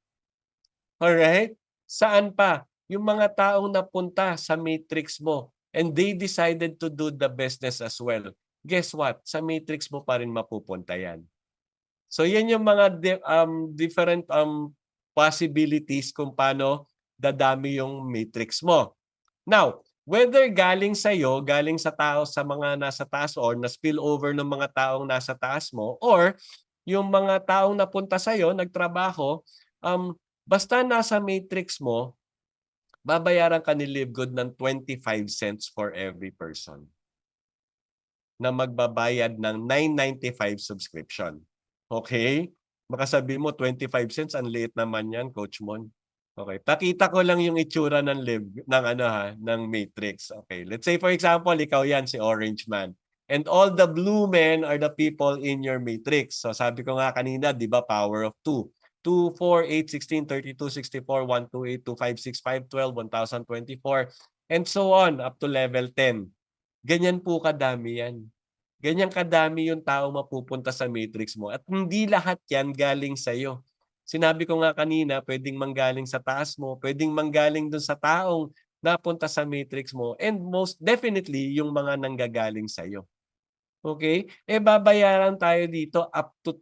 Alright? Saan pa? Yung mga taong napunta sa matrix mo and they decided to do the business as well. Guess what? Sa matrix mo pa rin mapupunta yan. So yan yung mga different possibilities kung paano dadami yung matrix mo. Now, whether galing sa iyo, galing sa tao sa mga nasa taas or na spill over ng mga taong nasa taas mo or yung mga taong napunta sa iyo, nagtrabaho, basta nasa matrix mo, babayaran ka ni LiveGood ng 25 cents for every person na magbabayad ng $9.95 subscription. Okay? Baka sabi mo, 25 cents, ang liit naman yan, Coach Mon. Okay, pakita ko lang yung itsura ng ng matrix. Okay, let's say for example, ikaw yan, si Orange Man. And all the blue men are the people in your matrix. So sabi ko nga kanina, di ba, power of 2. 2, 4, 8, 16, 32, 64, 128, 256, 512, 1024, and so on, up to level 10. Ganyan po kadami yan. Ganyan kadami yung tao mapupunta sa matrix mo. At hindi lahat yan galing sa'yo. Sinabi ko nga kanina, pwedeng manggaling sa taas mo, pwedeng manggaling dun sa taong napunta sa matrix mo, and most definitely, yung mga nanggagaling sa'yo. Okay? Babayaran tayo dito up to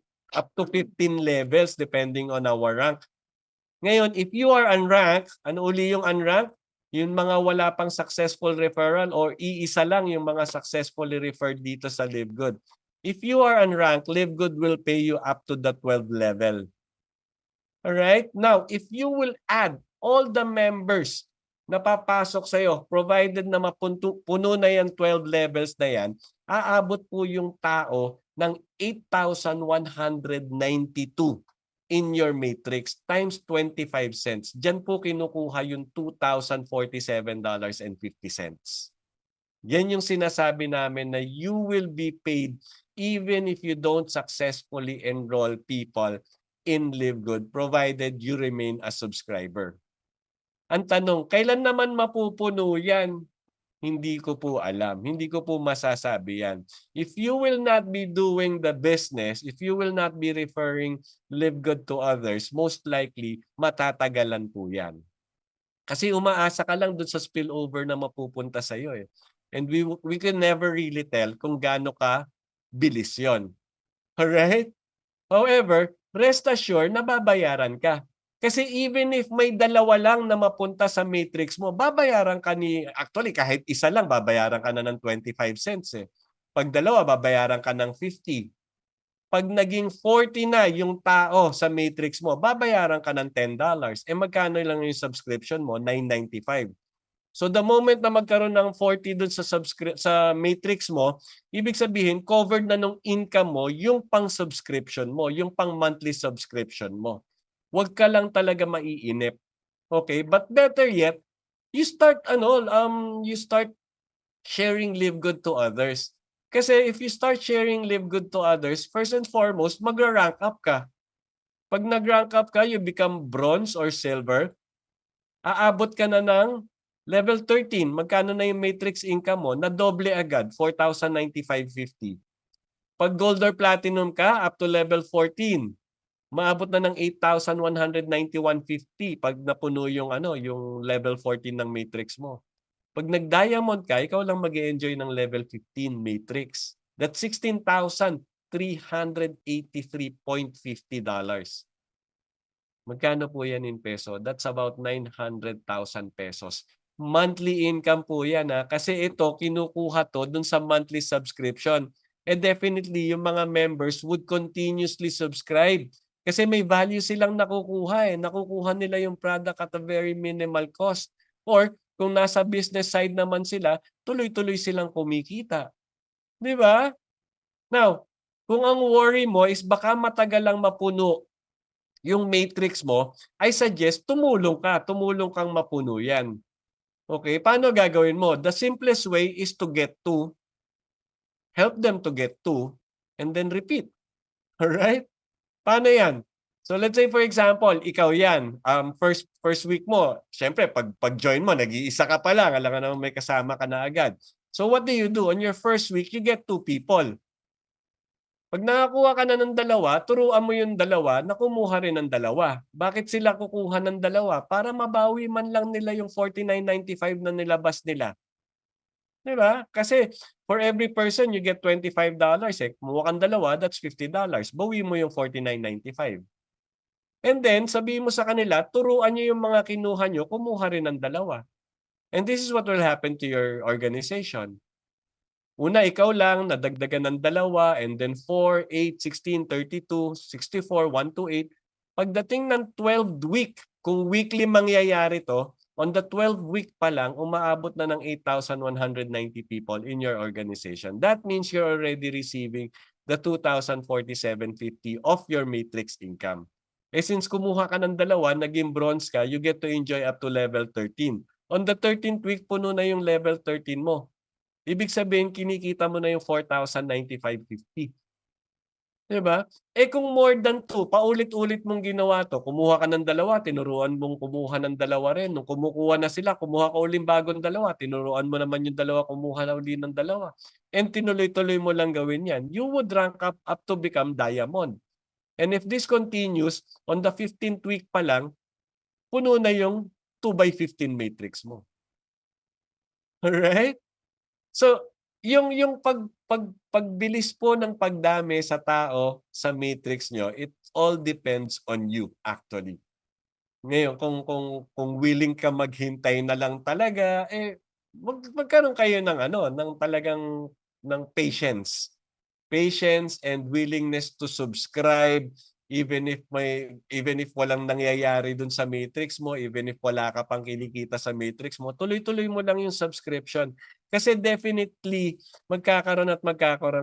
15 levels depending on our rank. Ngayon, if you are unranked, ano uli yung unranked? Yung mga wala pang successful referral or iisa lang yung mga successfully referred dito sa LiveGood. If you are unranked, LiveGood will pay you up to the 12 level. Alright? Now, if you will add all the members na papasok sa'yo, provided na puno na yan 12 levels na yan, aabot po yung tao ng 8,192 in your matrix times 25 cents. Diyan po kinukuha yung $2,047.50. Yan yung sinasabi namin na you will be paid even if you don't successfully enroll people in LiveGood provided you remain a subscriber. Ang tanong, kailan naman mapupuno yan? Hindi ko po alam. Hindi ko po masasabi yan. If you will not be doing the business, if you will not be referring LiveGood to others, most likely, matatagalan po yan. Kasi umaasa ka lang dun sa spillover na mapupunta sa'yo eh. And we can never really tell kung gaano ka bilis yon. Alright? However, rest assured na babayaran ka. Kasi even if may dalawa lang na mapunta sa matrix mo, babayaran ka actually kahit isa lang, babayaran ka na ng 25 cents eh. Pag dalawa, babayaran ka ng 50. Pag naging 40 na yung tao sa matrix mo, babayaran ka ng $10. Magkano lang yung subscription mo? $9.95. So the moment na magkaroon ng 40 dun sa matrix mo, ibig sabihin, covered na nung income mo yung pang-subscription mo, yung pang-monthly subscription mo. Huwag ka lang talaga maiinip. Okay? But better yet, you start sharing LiveGood to others. Kasi if you start sharing LiveGood to others, first and foremost, magra-rank up ka. Pag nag-rank up ka, you become bronze or silver, aabot ka na ng level 13. Magkano na yung matrix income mo? Na doble agad, 4,095.50. Pag gold or platinum ka, up to level 14. Maabot na ng 8,191.50 pag napuno yung yung level 14 ng matrix mo. Pag nag-diamond ka, ikaw lang mag-enjoy ng level 15 matrix. That's $16,383.50. Magkano po yan in peso? That's about 900,000 pesos. Monthly income po yan kasi ito kinukuha to dun sa monthly subscription. And definitely yung mga members would continuously subscribe. Kasi may value silang nakukuha Nakukuha nila yung product at a very minimal cost. Or Kung nasa business side naman sila, tuloy-tuloy silang kumikita. Di ba? Now, kung ang worry mo is baka matagal lang mapuno yung matrix mo, I suggest tumulong ka. Tumulong kang mapuno yan. Okay? Paano gagawin mo? The simplest way is to get to, help them to get to, and then repeat. Alright? Paano yan? So let's say for example, ikaw yan, first week mo, syempre pag-join mo, nag-iisa ka pa lang, alam ka naman may kasama ka na agad. So what do you do? On your first week, you get 2 people. Pag nakakuha ka na ng dalawa, turuan mo yung dalawa na kumuha rin ng dalawa. Bakit sila kukuha ng dalawa? Para mabawi man lang nila yung $49.95 na nilabas nila. Di ba? Kasi for every person, you get $25. Kumuha kang dalawa, that's $50. Bawi mo yung $49.95. And then, sabihin mo sa kanila, turuan nyo yung mga kinuha nyo, kumuha rin ng dalawa. And this is what will happen to your organization. Una, ikaw lang, nadagdagan ng dalawa, and then 4, 8, 16, 32, 64, 1 to 8. Pagdating ng 12th week, kung weekly mangyayari to, on the 12th week pa lang, umaabot na ng 8,190 people in your organization. That means you're already receiving the 2,047.50 of your matrix income. Since kumuha ka ng dalawa, naging bronze ka, you get to enjoy up to level 13. On the 13th week, puno na yung level 13 mo. Ibig sabihin, kinikita mo na yung 4,095.50. Diba? Kung more than 2, paulit-ulit mong ginawa to, kumuha ka ng dalawa, tinuruan mong kumuha ng dalawa rin. Nung kumukuha na sila, kumuha ka uling bagong dalawa, tinuruan mo naman yung dalawa, kumuha na uli ng dalawa. And tinuloy-tuloy mo lang gawin yan. You would rank up to become diamond. And if this continues, on the 15th week pa lang, puno na yung 2x15 matrix mo. Alright? So, yung pagbilis po ng pagdami sa tao sa matrix nyo, it all depends on you actually. Ngayon, kung willing ka maghintay na lang talaga, magkaroon kayo ng ng talagang ng patience. Patience and willingness to subscribe even if walang nangyayari dun sa matrix mo, even if wala ka pang kinikita sa matrix mo, tuloy-tuloy mo lang yung subscription. Kasi definitely magkakaroon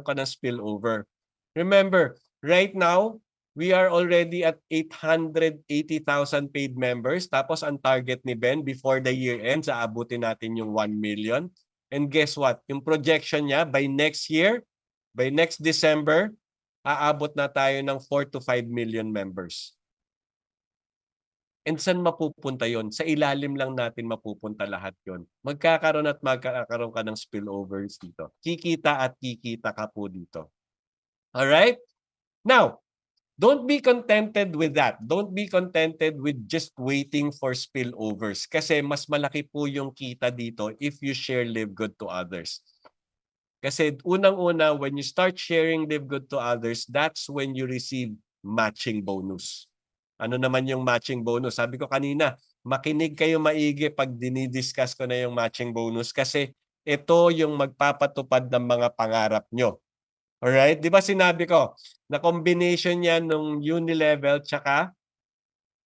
ka ng spillover. Remember, right now, we are already at 880,000 paid members. Tapos ang target ni Ben before the year ends, aabutin natin yung 1 million. And guess what? Yung projection niya by next year, by next December, aabot na tayo ng 4 to 5 million members. And saan mapupunta yon? Sa ilalim lang natin mapupunta lahat yon. Magkakaroon ka ng spillovers dito. Kikita at kikita ka po dito. Alright? Now, don't be contented with that. Don't be contented with just waiting for spillovers. Kasi mas malaki po yung kita dito if you share Live Good to others. Kasi unang-una, when you start sharing Live Good to others, that's when you receive matching bonus. Ano naman yung matching bonus? Sabi ko kanina, makinig kayo maigi pag dinidiscuss ko na yung matching bonus kasi ito yung magpapatupad ng mga pangarap nyo. Alright? Di ba sinabi ko na combination yan nung unilevel tsaka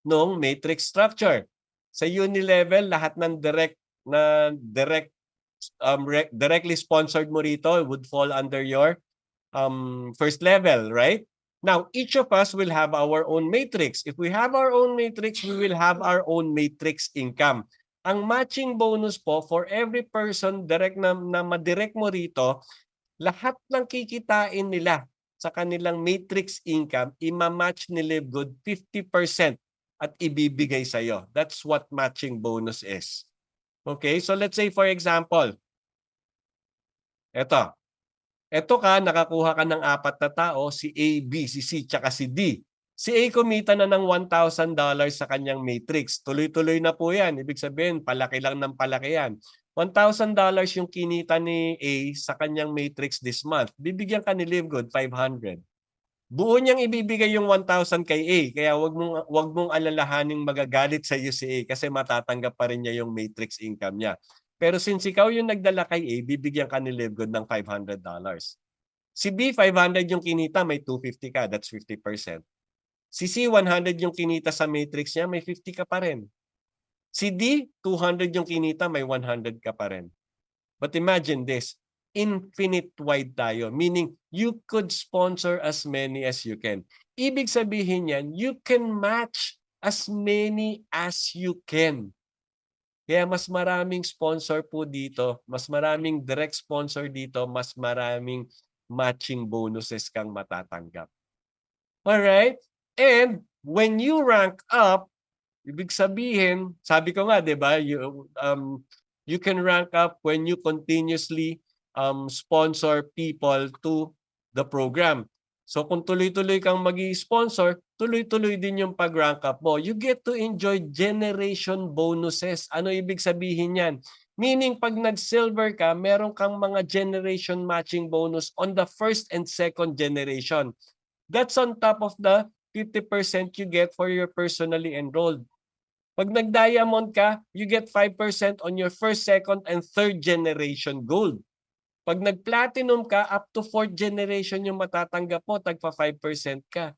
nung matrix structure. Sa unilevel, lahat ng directly sponsored mo rito would fall under your first level, right? Now, each of us will have our own matrix. If we have our own matrix, we will have our own matrix income. Ang matching bonus po for every person direct na madirect mo rito, lahat ng kikitain nila sa kanilang matrix income, ima-match ni Live Good 50% at ibibigay sa iyo. That's what matching bonus is. Okay, so let's say for example, Eto ka, nakakuha ka ng 4 na tao, si A, B, si C, tsaka si D. Si A kumita na ng $1,000 sa kanyang matrix. Tuloy-tuloy na po yan. Ibig sabihin, palaki lang ng palaki yan. $1,000 yung kinita ni A sa kanyang matrix this month. Bibigyan ka ni Live Good 500. Buo niyang ibibigay yung 1,000 kay A. Kaya wag mong alalahaning magagalit sa iyo si A kasi matatanggap pa rin niya yung matrix income niya. Pero since ikaw yung nagdala kay A, bibigyan ka ni Live Good ng $500. Si B, 500 yung kinita, may 250 ka. That's 50%. Si C, 100 yung kinita sa matrix niya, may 50 ka pa rin. Si D, 200 yung kinita, may 100 ka pa rin. But imagine this, infinite wide tayo. Meaning, you could sponsor as many as you can. Ibig sabihin yan, you can match as many as you can. Kaya mas maraming sponsor po dito, mas maraming direct sponsor dito, mas maraming matching bonuses kang matatanggap. Alright? And when you rank up, ibig sabihin, sabi ko nga, di ba, you can rank up when you continuously sponsor people to the program. So kung tuloy-tuloy kang mag-i-sponsor, tuloy-tuloy din yung pag-rank up mo. You get to enjoy generation bonuses. Ano ibig sabihin yan? Meaning pag nag-silver ka, meron kang mga generation matching bonus on the first and second generation. That's on top of the 50% you get for your personally enrolled. Pag nag-diamond ka, you get 5% on your first, second, and third generation gold. Pag nag-platinum ka, up to fourth generation yung matatanggap mo, tagpa 5% ka.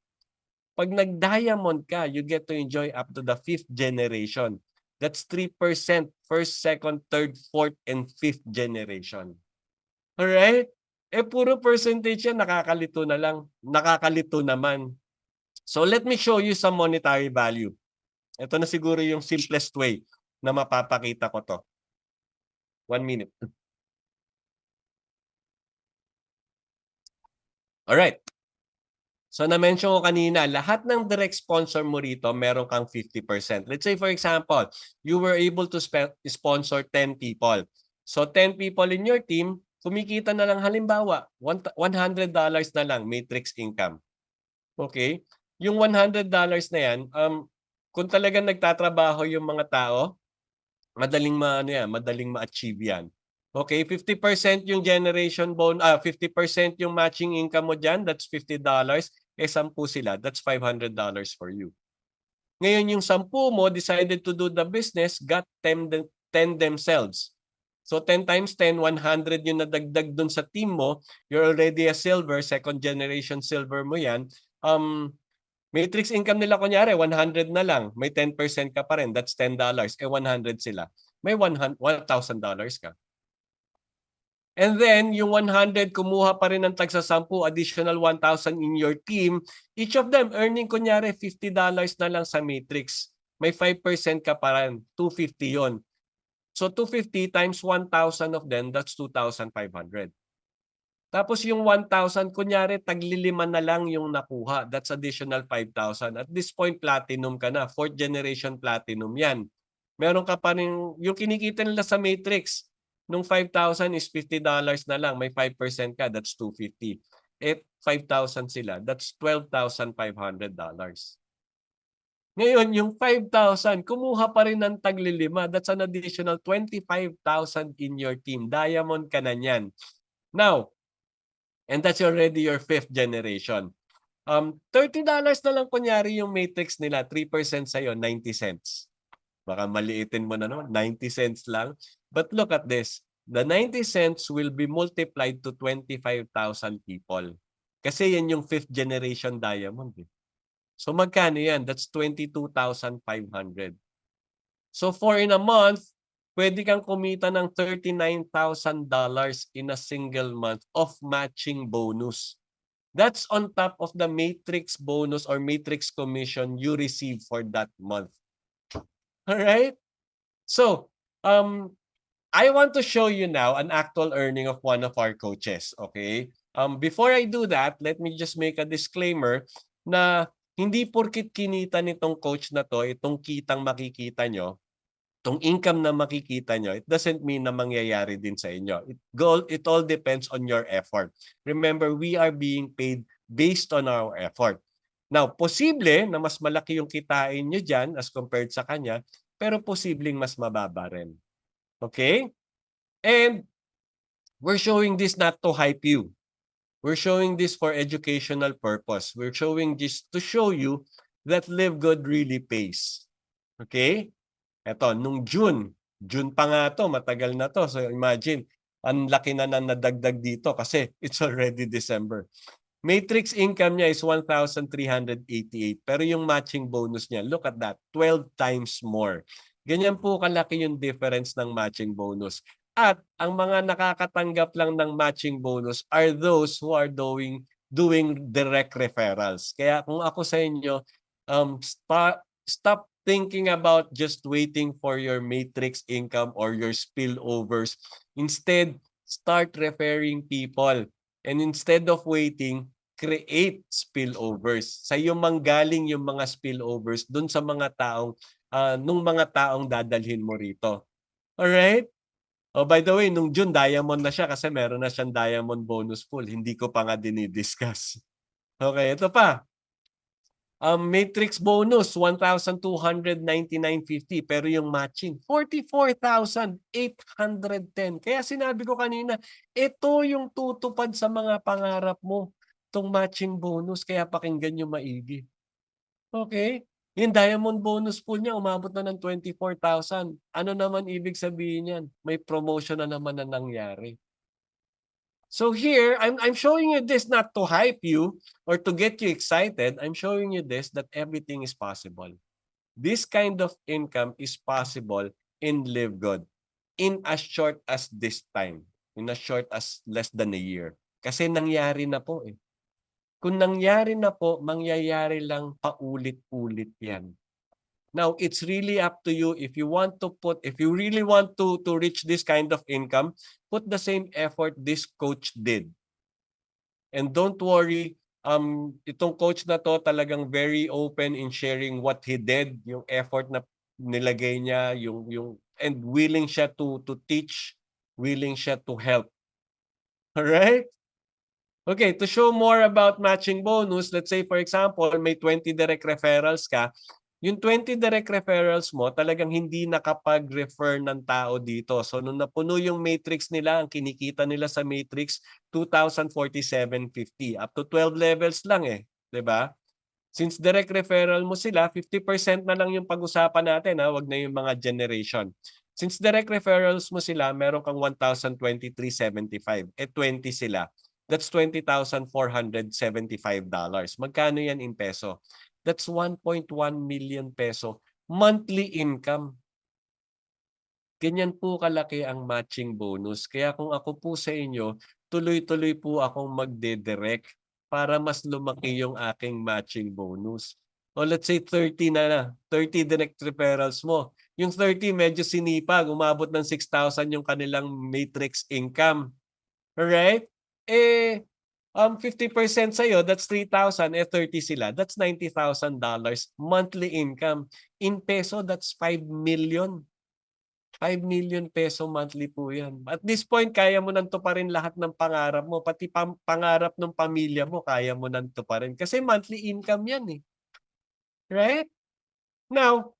Pag nag-diamond ka, you get to enjoy up to the fifth generation. That's 3%, first, second, third, fourth, and fifth generation. Alright? Puro percentage yan, nakakalito na lang. Nakakalito naman. So let me show you some monetary value. Ito na siguro yung simplest way na mapapakita ko to. 1 minute. Alright. So na-mention ko kanina, lahat ng direct sponsor mo rito, meron kang 50%. Let's say for example, you were able to sponsor 10 people. So 10 people in your team, kumikita na lang halimbawa, $100 na lang matrix income. Okay? Yung $100 na yan, kung talagang nagtatrabaho yung mga tao, madaling ma-achieve yan. Okay, 50% yung generation 50% yung matching income mo diyan, that's $50. 10 sila, that's $500 for you. Ngayon yung 10 mo decided to do the business, got 10 themselves. So 10 times 10, 100 yung nadagdag dun sa team mo, you're already a silver, second generation silver mo yan. Matrix income nila kunyari, 100 na lang, may 10% ka pa rin, that's $10. 100 sila, may $1,000 ka. And then, yung 100, kumuha pa rin ng tagsa 10, additional 1,000 in your team. Each of them earning kunyari $50 na lang sa matrix. May 5% ka pa rin, 250 yon. So 250 times 1,000 of them, that's 2,500. Tapos yung 1,000, kunyari taglilima na lang yung nakuha. That's additional 5,000. At this point, platinum ka na. Fourth generation platinum yan. Meron ka pa rin, yung kinikita nila sa matrix, nung 5,000 is $50 na lang. May 5% ka, that's 250. 5,000 sila, that's $12,500. Ngayon, yung 5,000, kumuha pa rin ng taglilima. That's an additional 25,000 in your team. Diamond ka na niyan. Now, and that's already your fifth generation. $30 na lang kunyari yung matrix nila, 3% sa'yo, 90 cents. Baka maliitin mo na naman, 90 cents lang. But look at this. The 90 cents will be multiplied to 25,000 people. Kasi yan yung fifth generation diamond. So magkano yan? That's 22,500. So for in a month, pwede kang kumita ng $39,000 in a single month of matching bonus. That's on top of the matrix bonus or matrix commission you receive for that month. All right? So, I want to show you now an actual earning of one of our coaches, okay? Before I do that, let me just make a disclaimer na hindi porkit kinita nitong coach na to, itong kitang makikita nyo, itong income na makikita nyo, it doesn't mean na mangyayari din sa inyo. It all depends on your effort. Remember, we are being paid based on our effort. Now, posible na mas malaki yung kitain nyo dyan as compared sa kanya, pero posibleng mas mababa rin. Okay? And we're showing this not to hype you. We're showing this for educational purpose. We're showing this to show you that Live Good really pays. Okay? Eto, nung June pa nga to, matagal na to. So imagine, ang laki na nadagdag dito kasi it's already December. Matrix income niya is 1,388. Pero yung matching bonus niya, look at that, 12 times more. Ganyan po kalaki yung difference ng matching bonus. At ang mga nakakatanggap lang ng matching bonus are those who are doing direct referrals. Kaya kung ako sa inyo, stop thinking about just waiting for your matrix income or your spillovers. Instead, start referring people. And instead of waiting, create spillovers. Sa iyo manggaling yung mga spillovers dun sa mga taong nung mga taong dadalhin mo rito. Alright? Oh, by the way, nung June, diamond na siya kasi meron na siyang diamond bonus pool. Hindi ko pa nga dinidiscuss. Okay, ito pa. Matrix bonus, 1,299.50. Pero yung matching, 44,810. Kaya sinabi ko kanina, ito yung tutupad sa mga pangarap mo. Itong matching bonus, kaya pakinggan nyo maigi. Okay? Yung diamond bonus pool niya umabot na ng 24,000. Ano naman ibig sabihin niyan? May promotion na naman na nangyari. So here, I'm showing you this not to hype you or to get you excited. I'm showing you this that everything is possible. This kind of income is possible in Live Good in as short as this time. In as short as less than a year. Kasi nangyari na po eh. Kung nangyari na po, mangyayari lang paulit-ulit yan. Now, it's really up to you if you really want to reach this kind of income, put the same effort this coach did. And don't worry, itong coach na to talagang very open in sharing what he did, yung effort na nilagay niya, and willing siya to teach, willing siya to help. All right? Okay, to show more about matching bonus, let's say for example, may 20 direct referrals ka, yung 20 direct referrals mo, talagang hindi nakapag-refer ng tao dito. So nung napuno yung matrix nila, ang kinikita nila sa matrix, 2,047.50. Up to 12 levels lang eh. 'Di ba? Since direct referral mo sila, 50% na lang yung pag-usapan natin. Wag na yung mga generation. Since direct referrals mo sila, meron kang 1,023.75. 20 sila. That's $20,475. Magkano yan in peso? That's 1.1 million peso monthly income. Ganyan po kalaki ang matching bonus. Kaya kung ako po sa inyo, tuloy-tuloy po akong magde-direct para mas lumaki yung aking matching bonus. O let's say 30 na, 30 direct referrals mo. Yung 30 medyo sinipag, umabot ng 6,000 yung kanilang matrix income. Alright? 50% sa'yo, that's 3,000. 30 sila, that's $90,000 monthly income. In peso, that's 5 million. 5 million peso monthly po yan. At this point, kaya mo nang tuparin lahat ng pangarap mo. Pati pangarap ng pamilya mo, kaya mo nang tuparin. Kasi monthly income yan eh. Right? Now,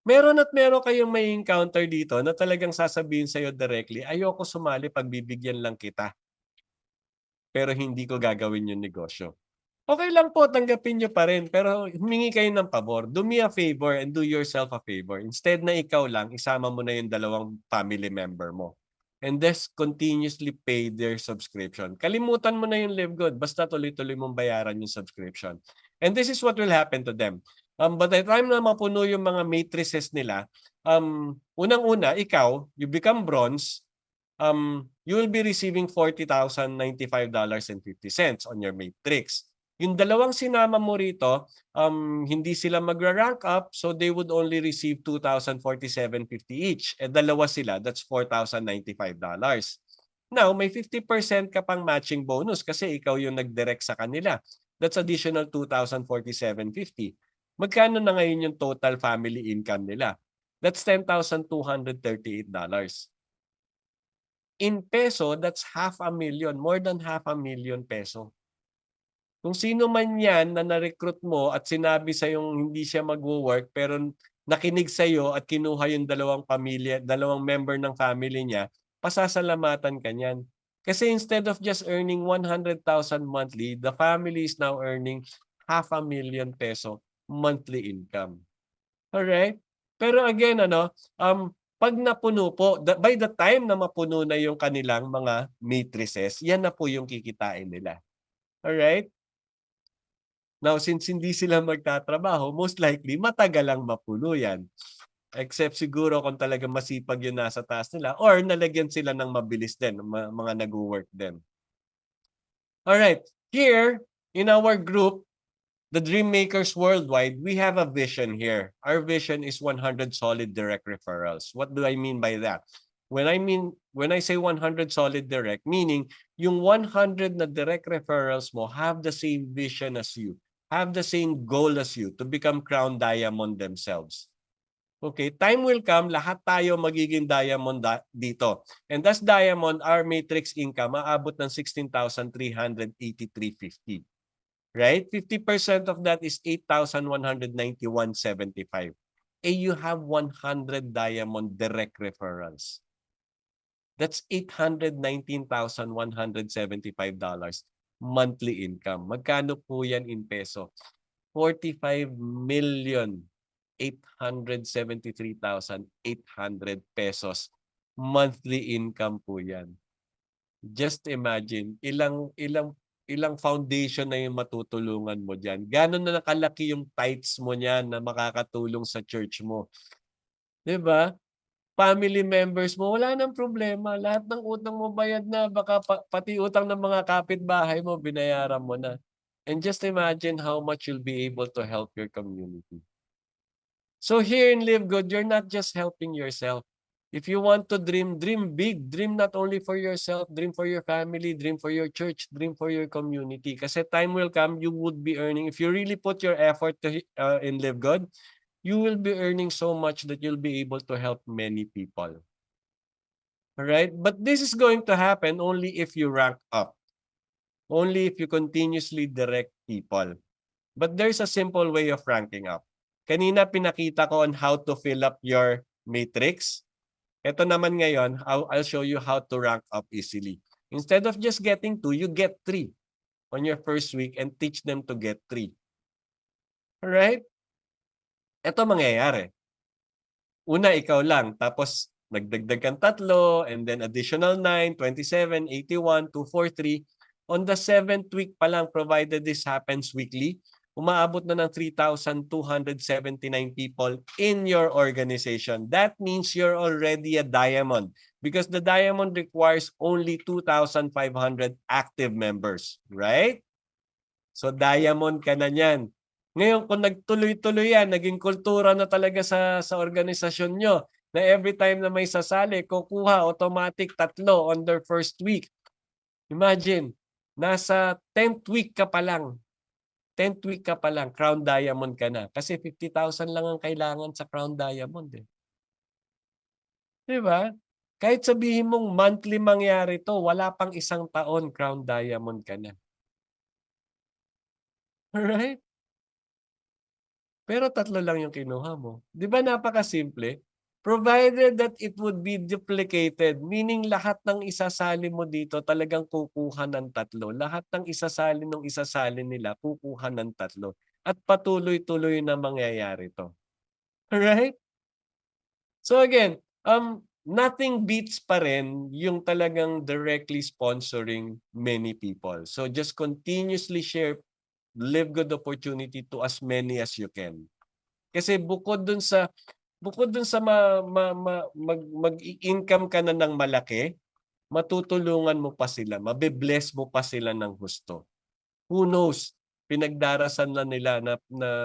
meron kayong may encounter dito na talagang sasabihin sa'yo directly, ayoko sumali, pagbibigyan lang kita. Pero hindi ko gagawin yung negosyo. Okay lang po, tanggapin nyo pa rin. Pero humingi kayo ng pabor. Do me a favor and do yourself a favor. Instead na ikaw lang, isama mo na yung dalawang family member mo. And just continuously pay their subscription. Kalimutan mo na yung Live Good. Basta tuloy-tuloy mong bayaran yung subscription. And this is what will happen to them. But by the time na mapuno yung mga matrices nila, unang-una, ikaw, you become bronze, you will be receiving $40,095.50 on your matrix. Yung dalawang sinama mo rito, hindi sila magra-rank up, so they would only receive $2,047.50 each. Dalawa sila, that's $4,095. Now, may 50% ka pang matching bonus kasi ikaw yung nag-direct sa kanila. That's additional $2,047.50. Magkano na ngayon yung total family income nila? That's $10,238. In peso, that's 500,000, more than 500,000 peso. Kung sino man yan na na-recruit mo at sinabi sa yung hindi siya magwo-work pero nakinig sa iyo at kinuha yung dalawang member ng family niya, pasasalamatan ka niyan. Kasi instead of just earning 100,000 monthly, the family is now earning 500,000 peso monthly income. Alright? Pero again, pag napuno po, by the time na mapuno na yung kanilang mga matrices, yan na po yung kikitain nila. Alright? Now, since hindi sila magtatrabaho, most likely matagal lang mapuno yan. Except siguro kung talagang masipag yung nasa taas nila or nalagyan sila ng mabilis din, mga nag-work din. Alright, here in our group, the Dream Makers Worldwide, we have a vision here. Our vision is 100 solid direct referrals. What do I mean by that? When I say 100 solid direct, meaning yung 100 na direct referrals mo have the same vision as you, have the same goal as you to become crown diamond themselves. Okay, time will come, lahat tayo magiging diamond dito. And as diamond, our matrix income aabot ng 16,383.50. Right? 50% of that is 8,191.75. You have 100 diamond direct referrals. That's $819,175 monthly income. Magkano po yan in peso? 45,873,800 pesos monthly income po yan. Just imagine, ilang foundation na yung matutulungan mo diyan. Gaano na kalaki yung tithes mo niyan na makakatulong sa church mo. 'Di ba? Family members mo, wala nang problema. Lahat ng utang mo bayad na, baka pati utang ng mga kapitbahay mo binayaran mo na. And just imagine how much you'll be able to help your community. So here in Live Good, you're not just helping yourself. If you want to dream, dream big. Dream not only for yourself, dream for your family, dream for your church, dream for your community. Kasi time will come, you would be earning. If you really put your effort in Live Good, you will be earning so much that you'll be able to help many people. All right? But this is going to happen only if you rank up. Only if you continuously direct people. But there's a simple way of ranking up. Kanina pinakita ko on how to fill up your matrix. Ito naman ngayon, I'll show you how to rank up easily. Instead of just getting 2, you get 3 on your first week and teach them to get 3. Alright? Ito mangyayari. Una, ikaw lang. Tapos, nagdagdag kang 3, and then additional 9, 27, 81, 243. On the 7th week pa lang, provided this happens weekly, umaabot na ng 3,279 people in your organization. That means you're already a diamond because the diamond requires only 2,500 active members, right? So diamond ka na niyan. Ngayon, kung nagtuloy-tuloy yan, naging kultura na talaga sa organisasyon nyo, na every time na may sasali, kukuha automatic 3 on their first week. Imagine, nasa 10th week ka pa lang. 10th week ka pa lang, Crown Diamond ka na. Kasi 50,000 lang ang kailangan sa Crown Diamond. Di ba? Kahit sabihin mong monthly mangyari to, wala pang 1 taon, Crown Diamond ka na. Alright? Pero 3 lang yung kinuha mo. Di ba napakasimple? Provided that it would be duplicated, meaning lahat ng isasali mo dito talagang kukuha ng 3. Lahat ng isasali nila, kukuha ng 3. At patuloy-tuloy na mangyayari to. Alright? So again, nothing beats pa rin yung talagang directly sponsoring many people. So just continuously share Live Good opportunity to as many as you can. Kasi bukod dun sa mag-income ka na ng malaki, matutulungan mo pa sila, mabe-bless mo pa sila ng husto. Who knows, pinagdarasan na nila na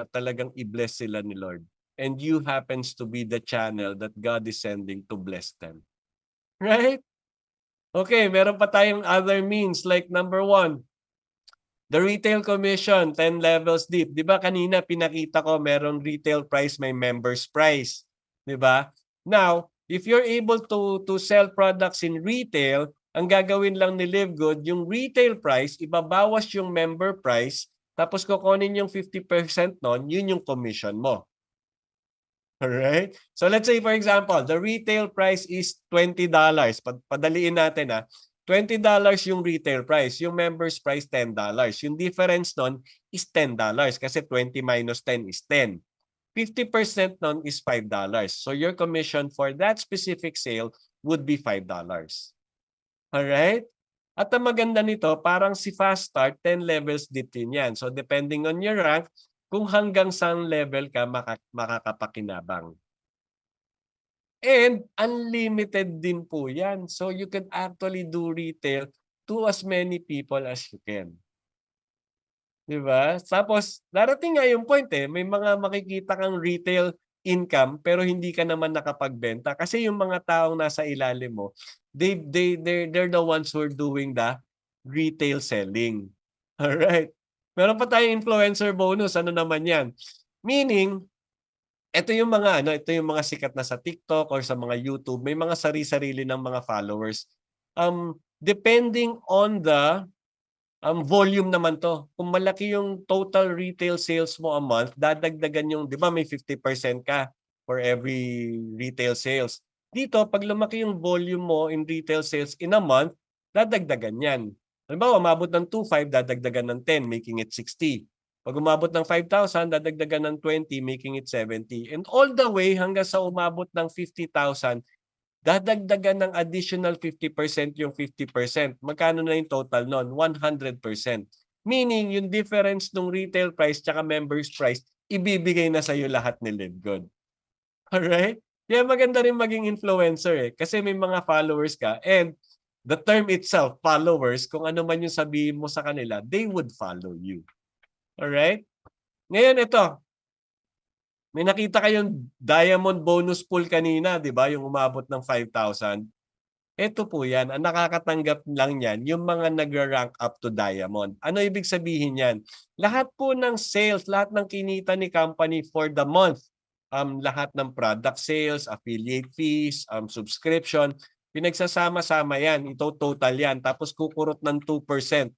talagang i-bless sila ni Lord. And you happens to be the channel that God is sending to bless them. Right? Okay, meron pa tayong other means like number 1, the retail commission, 10 levels deep. Di ba kanina pinakita ko merong retail price, may members price. Di ba? Now, if you're able to sell products in retail, ang gagawin lang ni Live Good, yung retail price, ibabawas yung member price, tapos kukunin yung 50% nun, yun yung commission mo. Alright? So let's say for example, the retail price is $20. Padaliin natin $20 yung retail price, yung members price $10. Yung difference nun is $10 kasi 20 minus 10 is 10. 50% nun is $5. So your commission for that specific sale would be $5. Alright? At ang maganda nito, parang si Fast Start, 10 levels deep din yan. So depending on your rank, kung hanggang saan level ka makakapakinabang. And unlimited din po yan. So you can actually do retail to as many people as you can. Di ba? Tapos, darating nga yung point may mga makikita kang retail income pero hindi ka naman nakapagbenta kasi yung mga taong nasa ilalim mo, they're the ones who are doing the retail selling. Alright. Meron pa tayong influencer bonus. Ano naman yan? Meaning, ito yung mga sikat na sa TikTok or sa mga YouTube, may mga sari-sarili ng mga followers. Depending on the volume naman 'to. Kung malaki yung total retail sales mo a month, dadagdagan yung 'di ba may 50% ka for every retail sales. Dito 'pag lumaki yung volume mo in retail sales in a month, dadagdagan 'yan. Halimbawa, umabot ng 2.5, dadagdagan ng 10, making it 60. 'Pag umabot ng 5,000, dadagdagan ng 20, making it 70. And all the way hanggang sa umabot ng 50,000, dadagdagan ng additional 50% yung 50%. Magkano na yung total nun? 100%. Meaning, yung difference ng retail price tsaka members price, ibibigay na sa'yo lahat ni LiveGood. Alright? Kaya maganda rin maging influencer kasi may mga followers ka and the term itself, followers, kung ano man yung sabihin mo sa kanila, they would follow you. Alright? Ngayon ito, may nakita kayong diamond bonus pool kanina, di ba? Yung umabot ng 5,000. Ito po yan, ang nakakatanggap lang yan, yung mga nagra-rank up to diamond. Ano ibig sabihin yan? Lahat po ng sales, lahat ng kinita ni company for the month, lahat ng product sales, affiliate fees, subscription, pinagsasama-sama yan, ito total yan, tapos kukurot ng 2%.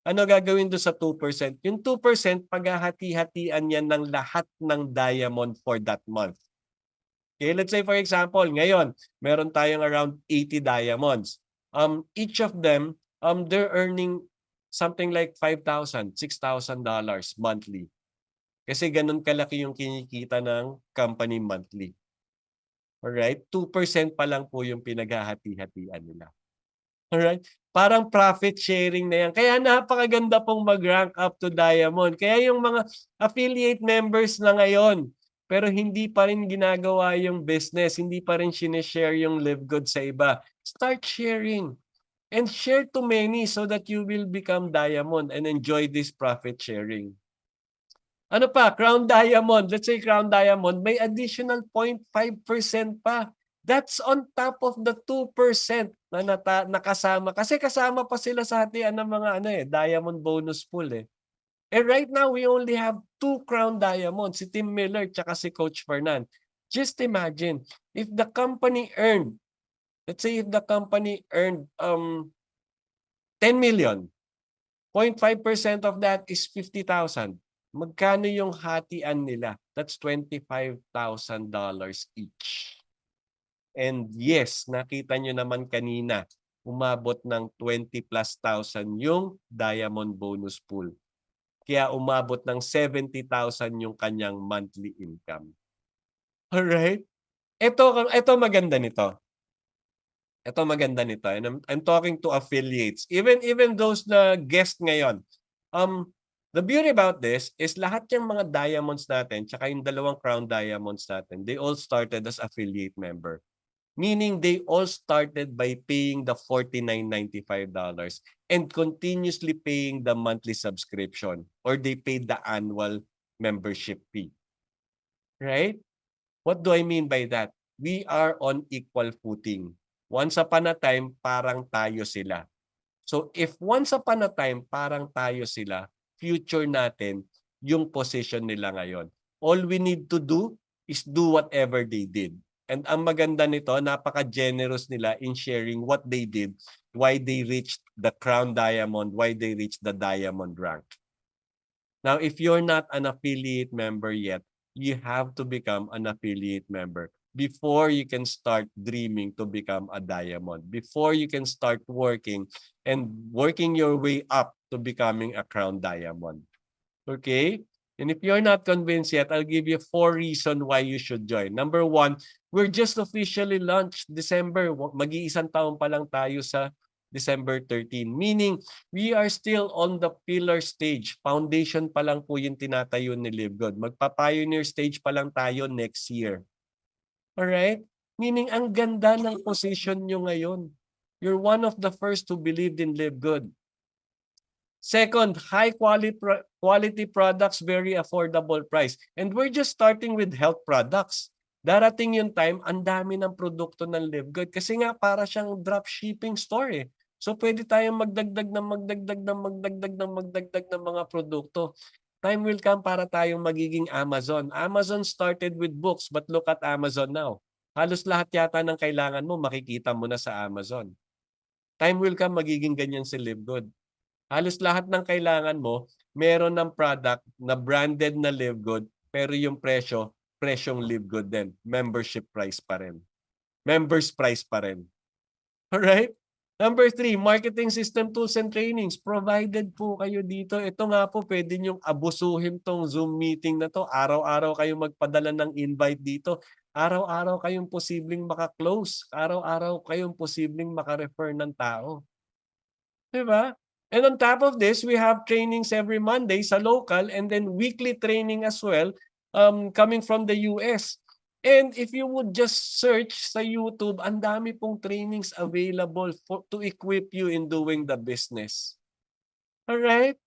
Ano gagawin doon sa 2%? Yung 2%, paghahati-hatian yan ng lahat ng diamond for that month. Okay, let's say for example, ngayon, meron tayong around 80 diamonds. Each of them, they're earning something like $5,000, $6,000 monthly. Kasi ganun kalaki yung kinikita ng company monthly. Alright? 2% pa lang po yung pinaghahati-hatian nila. Alright? Parang profit sharing na yan. Kaya napakaganda pong mag-rank up to diamond. Kaya yung mga affiliate members na ngayon, pero hindi pa rin ginagawa yung business, hindi pa rin sinishare yung LiveGood sa iba. Start sharing. And share to many so that you will become diamond and enjoy this profit sharing. Ano pa? Crown Diamond. Let's say Crown Diamond, may additional 0.5% pa. That's on top of the 2% na nakasama. Kasi kasama pa sila sa hatian ng mga diamond bonus pool And right now, we only have 2 Crown Diamonds, si Tim Miller tsaka si Coach Fernan. Just imagine, if the company earned, let's say if the company earned 10 million, 0.5% of that is 50,000. Magkano yung hatian nila? That's $25,000 each. And yes, nakita nyo naman kanina, umabot ng 20 plus thousand yung diamond bonus pool. Kaya umabot ng 70,000 yung kanyang monthly income. Alright? Ito maganda nito. Ito maganda nito. And I'm talking to affiliates. Even those na guest ngayon. The beauty about this is lahat yung mga diamonds natin, tsaka yung 2 crown diamonds natin, they all started as affiliate member. Meaning they all started by paying the $49.95 and continuously paying the monthly subscription or they paid the annual membership fee. Right? What do I mean by that? We are on equal footing. Once upon a time, parang tayo sila. So if once upon a time, parang tayo sila, future natin, yung position nila ngayon. All we need to do is do whatever they did. And ang maganda nito, napaka-generous nila in sharing what they did, why they reached the crown diamond, why they reached the diamond rank. Now, if you're not an affiliate member yet, you have to become an affiliate member before you can start dreaming to become a diamond, before you can start working and working your way up to becoming a crown diamond. Okay? And if you're not convinced yet, I'll give you 4 reasons why you should join. Number 1, we're just officially launched December. Mag-iisang taon pa lang tayo sa December 13. Meaning, we are still on the pillar stage. Foundation pa lang po yung tinatayo ni LiveGood. Magpa-pioneer stage pa lang tayo next year. Alright? Meaning, ang ganda ng position nyo ngayon. You're one of the first who believed in Live Good. Second, high quality products, very affordable price. And we're just starting with health products. Darating yung time, ang dami ng produkto ng Live Good. Kasi nga, para siyang dropshipping store eh. So, pwede tayong magdagdag ng mga produkto. Time will come para tayong magiging Amazon. Amazon started with books, but look at Amazon now. Halos lahat yata ng kailangan mo, makikita mo na sa Amazon. Time will come, magiging ganyan si Live Good. Halos lahat ng kailangan mo, meron ng product na branded na Live Good, pero yung presyong Live Good din. Membership price pa rin. Members price pa rin. Alright? Number 3, marketing system tools and trainings. Provided po kayo dito. Ito nga po, pwede nyong abusuhin tong Zoom meeting na to. Araw-araw kayong magpadala ng invite dito. Araw-araw kayong posibleng maka-close. Araw-araw kayong posibleng maka-refer ng tao. Diba? And on top of this, we have trainings every Monday sa local and then weekly training as well coming from the US. And if you would just search sa YouTube, ang dami pong trainings available to equip you in doing the business. Alright?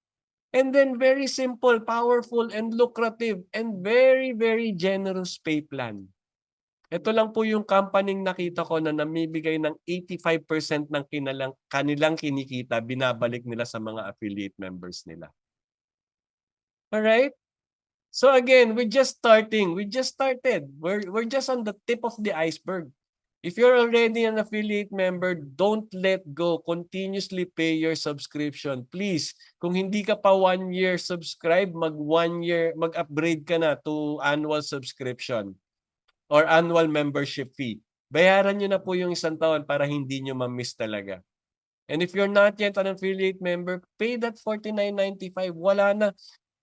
And then very simple, powerful, and lucrative, and very, very generous pay plan. Ito lang po yung company nakita ko na namibigay ng 85% ng kanilang kinikita, binabalik nila sa mga affiliate members nila. Alright? So again, we're just starting. We just started. We're just on the tip of the iceberg. If you're already an affiliate member, don't let go. Continuously pay your subscription. Please, kung hindi ka pa 1 year subscribe, mag-upgrade ka na to annual subscription or annual membership fee. Bayaran nyo na po yung 1 taon para hindi nyo ma-miss talaga. And if you're not yet an affiliate member, pay that $49.95.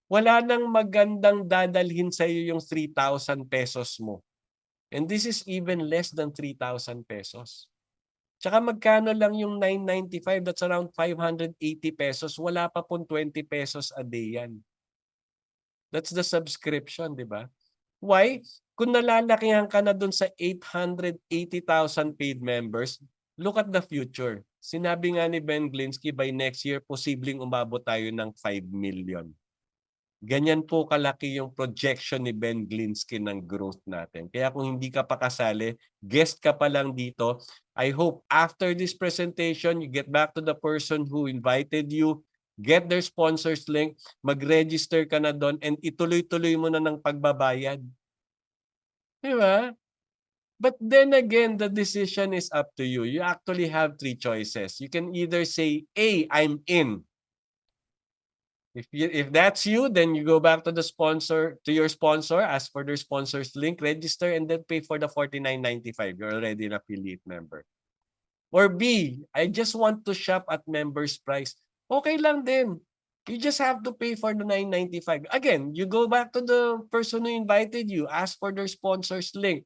Wala nang magandang dadalhin sa iyo yung 3,000 pesos mo. And this is even less than 3,000 pesos. Tsaka magkano lang yung 995, that's around 580 pesos. Wala pa pong 20 pesos a day yan. That's the subscription, di ba? Why? Kung nalalakihan ka na dun sa 880,000 paid members, look at the future. Sinabi nga ni Ben Glinsky, by next year, posibleng umabot tayo ng 5 million. Ganyan po kalaki yung projection ni Ben Glinsky ng growth natin. Kaya kung hindi ka pa kasali, guest ka pa lang dito. I hope after this presentation, you get back to the person who invited you, get their sponsors link, mag-register ka na doon, and ituloy-tuloy mo na ng pagbabayad. Di ba? But then again, the decision is up to you. You actually have 3 choices. You can either say, A, I'm in. If that's you, then you go back to your sponsor, ask for their sponsor's link, register, and then pay for the $49.95. You're already an affiliate member. Or B, I just want to shop at members price. Okay lang din. You just have to pay for the $9.95. Again, you go back to the person who invited you, ask for their sponsor's link,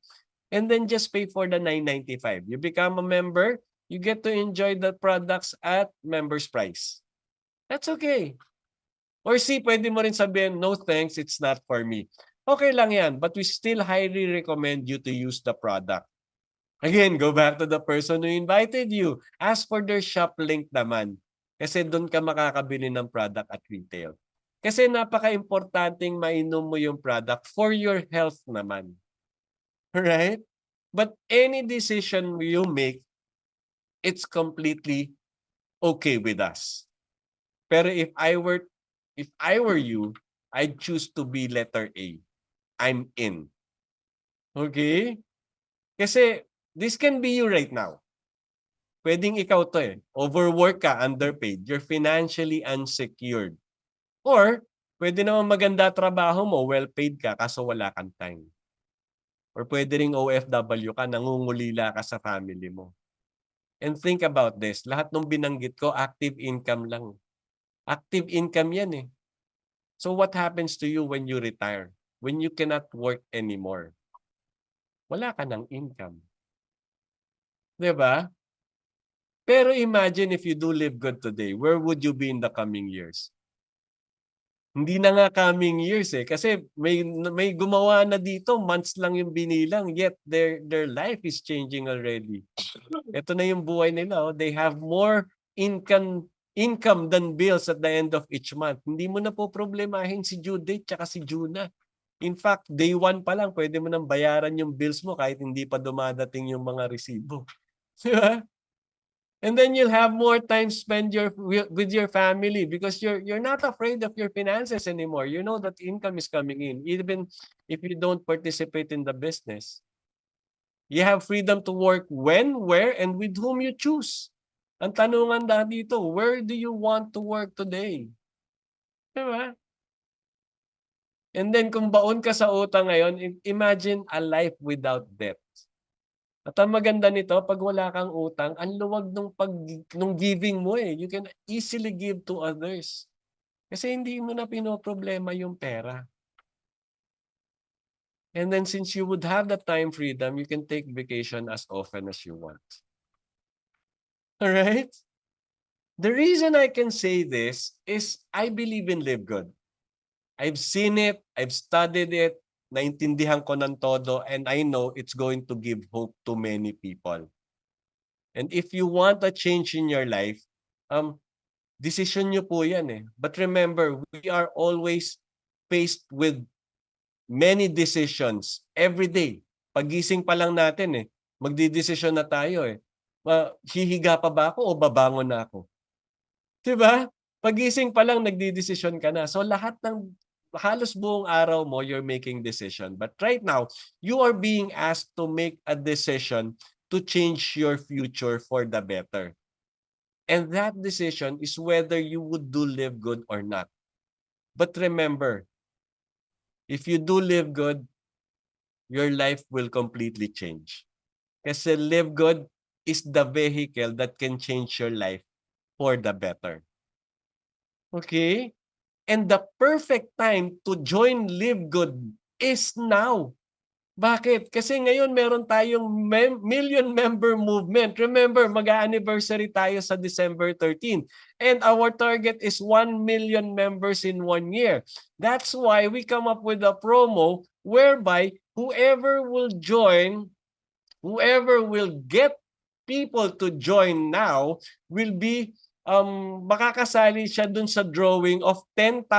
and then just pay for the $9.95. You become a member, you get to enjoy the products at members price. That's okay. Or C, pwede mo rin sabihin, no thanks, it's not for me. Okay lang yan, but we still highly recommend you to use the product. Again, go back to the person who invited you. Ask for their shop link naman. Kasi doon ka makakabili ng product at retail. Kasi napaka-importanting mainom mo yung product for your health naman. Right? But any decision you make, it's completely okay with us. Pero if I were you, I'd choose to be letter A. I'm in. Okay? Kasi this can be you right now. Pwedeng ikaw to eh. Overwork ka, underpaid. You're financially unsecured. Or, pwede naman maganda trabaho mo, well-paid ka, kaso wala kang time. Or pwede ring OFW ka, nangungulila ka sa family mo. And think about this. Lahat ng binanggit ko, active income lang. Active income yan eh. So what happens to you when you retire? When you cannot work anymore? Wala ka ng income. Diba? Pero imagine if you do live good today, where would you be in the coming years? Hindi na nga coming years eh. Kasi may gumawa na dito, months lang yung binilang, yet their life is changing already. Ito na yung buhay nila. Oh. They have more income than bills at the end of each month. Hindi mo na po problemahin si Judith tsaka si Juna. In fact, day one pa lang, pwede mo nang bayaran yung bills mo kahit hindi pa dumadating yung mga resibo. Di ba? And then you'll have more time spent with your family because you're not afraid of your finances anymore. You know that income is coming in, even if you don't participate in the business. You have freedom to work when, where, and with whom you choose. Ang tanungan dito, where do you want to work today? Diba? And then kung baon ka sa utang ngayon, imagine a life without debt. At ang maganda nito, pag wala kang utang, ang luwag nung giving mo eh. You can easily give to others. Kasi hindi mo na pinoproblema yung pera. And then since you would have the time freedom, you can take vacation as often as you want. Alright? The reason I can say this is I believe in Live Good. I've seen it, I've studied it, naintindihan ko ng todo, and I know it's going to give hope to many people. And if you want a change in your life, decision nyo po yan eh. But remember, we are always faced with many decisions every day. Pagising pa lang natin eh, magdidesisyon na tayo eh. Hihiga pa ba ako o babangon na ako? Diba? Pagising pa lang nagdidesisyon ka na. So halos buong araw mo, you're making decision. But right now, you are being asked to make a decision to change your future for the better. And that decision is whether you would do Live Good or not. But remember, if you do Live Good, your life will completely change. Kasi Live Good is the vehicle that can change your life for the better. Okay? And the perfect time to join Live Good is now. Bakit? Kasi ngayon meron tayong million member movement. Remember, mag-anniversary tayo sa December 13. And our target is 1 million members in 1 year. That's why we come up with a promo whereby whoever will get people to join now will be makakasali siya dun sa drawing of $10,000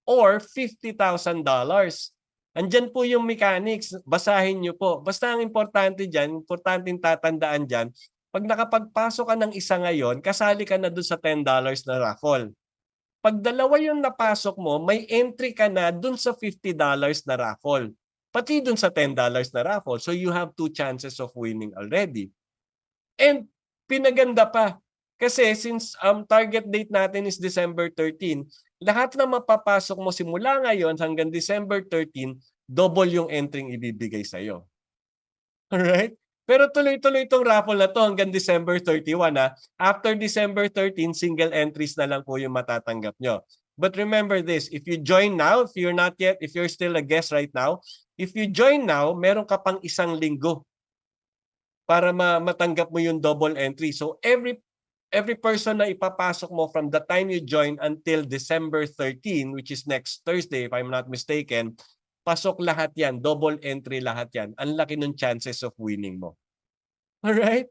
or $50,000. Andyan po yung mechanics. Basahin nyo po. Basta ang importanteng tatandaan dyan, pag nakapagpasok ka ng isa ngayon, kasali ka na dun sa $10 na raffle. Pag dalawa yung napasok mo, may entry ka na dun sa $50 na raffle. Pati dun sa $10 na raffle. So you have 2 chances of winning already. And pinaganda pa, kasi since target date natin is December 13, lahat na mapapasok mo simula ngayon hanggang December 13, double yung entry ibibigay sa'yo. Alright? Pero tuloy-tuloy itong raffle na to hanggang December 31. Ha? After December 13, single entries na lang po yung matatanggap nyo. But remember this, if you join now, if you're still a guest right now, if you join now, meron ka pang 1 linggo para matanggap mo yung double entry. So every person na ipapasok mo from the time you join until December 13, which is next Thursday, if I'm not mistaken, pasok lahat yan, double entry lahat yan. Ang laki ng chances of winning mo. Alright?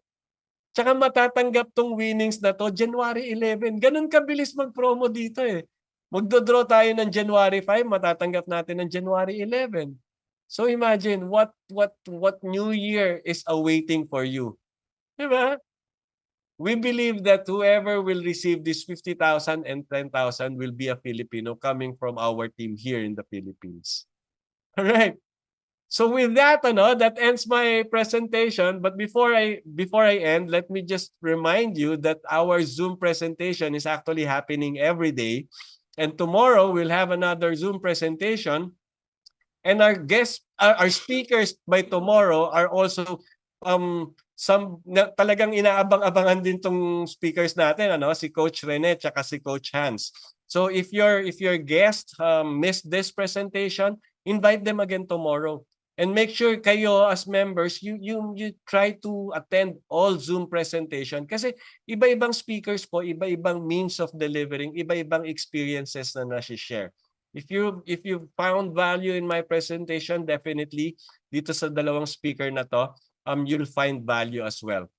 Tsaka matatanggap tong winnings na to January 11. Ganun kabilis mag-promo dito eh. Magdodraw tayo ng January 5, matatanggap natin ng January 11. So imagine what new year is awaiting for you. Diba? We believe that whoever will receive this 50,000 and 10,000 will be a Filipino coming from our team here in the Philippines. All right. So with that, that ends my presentation. But before I end, let me just remind you that our Zoom presentation is actually happening every day. And tomorrow we'll have another Zoom presentation. And our speakers by tomorrow are also talagang inaabang-abangan din tong speakers natin, si Coach Rene at si Coach Hans. So if your guest missed this presentation, invite them again tomorrow. And make sure kayo as members, you try to attend all Zoom presentation kasi iba-ibang speakers po, iba-ibang means of delivering, iba-ibang experiences na nasi-share. If you found value in my presentation, definitely dito sa dalawang speaker na to, you'll find value as well.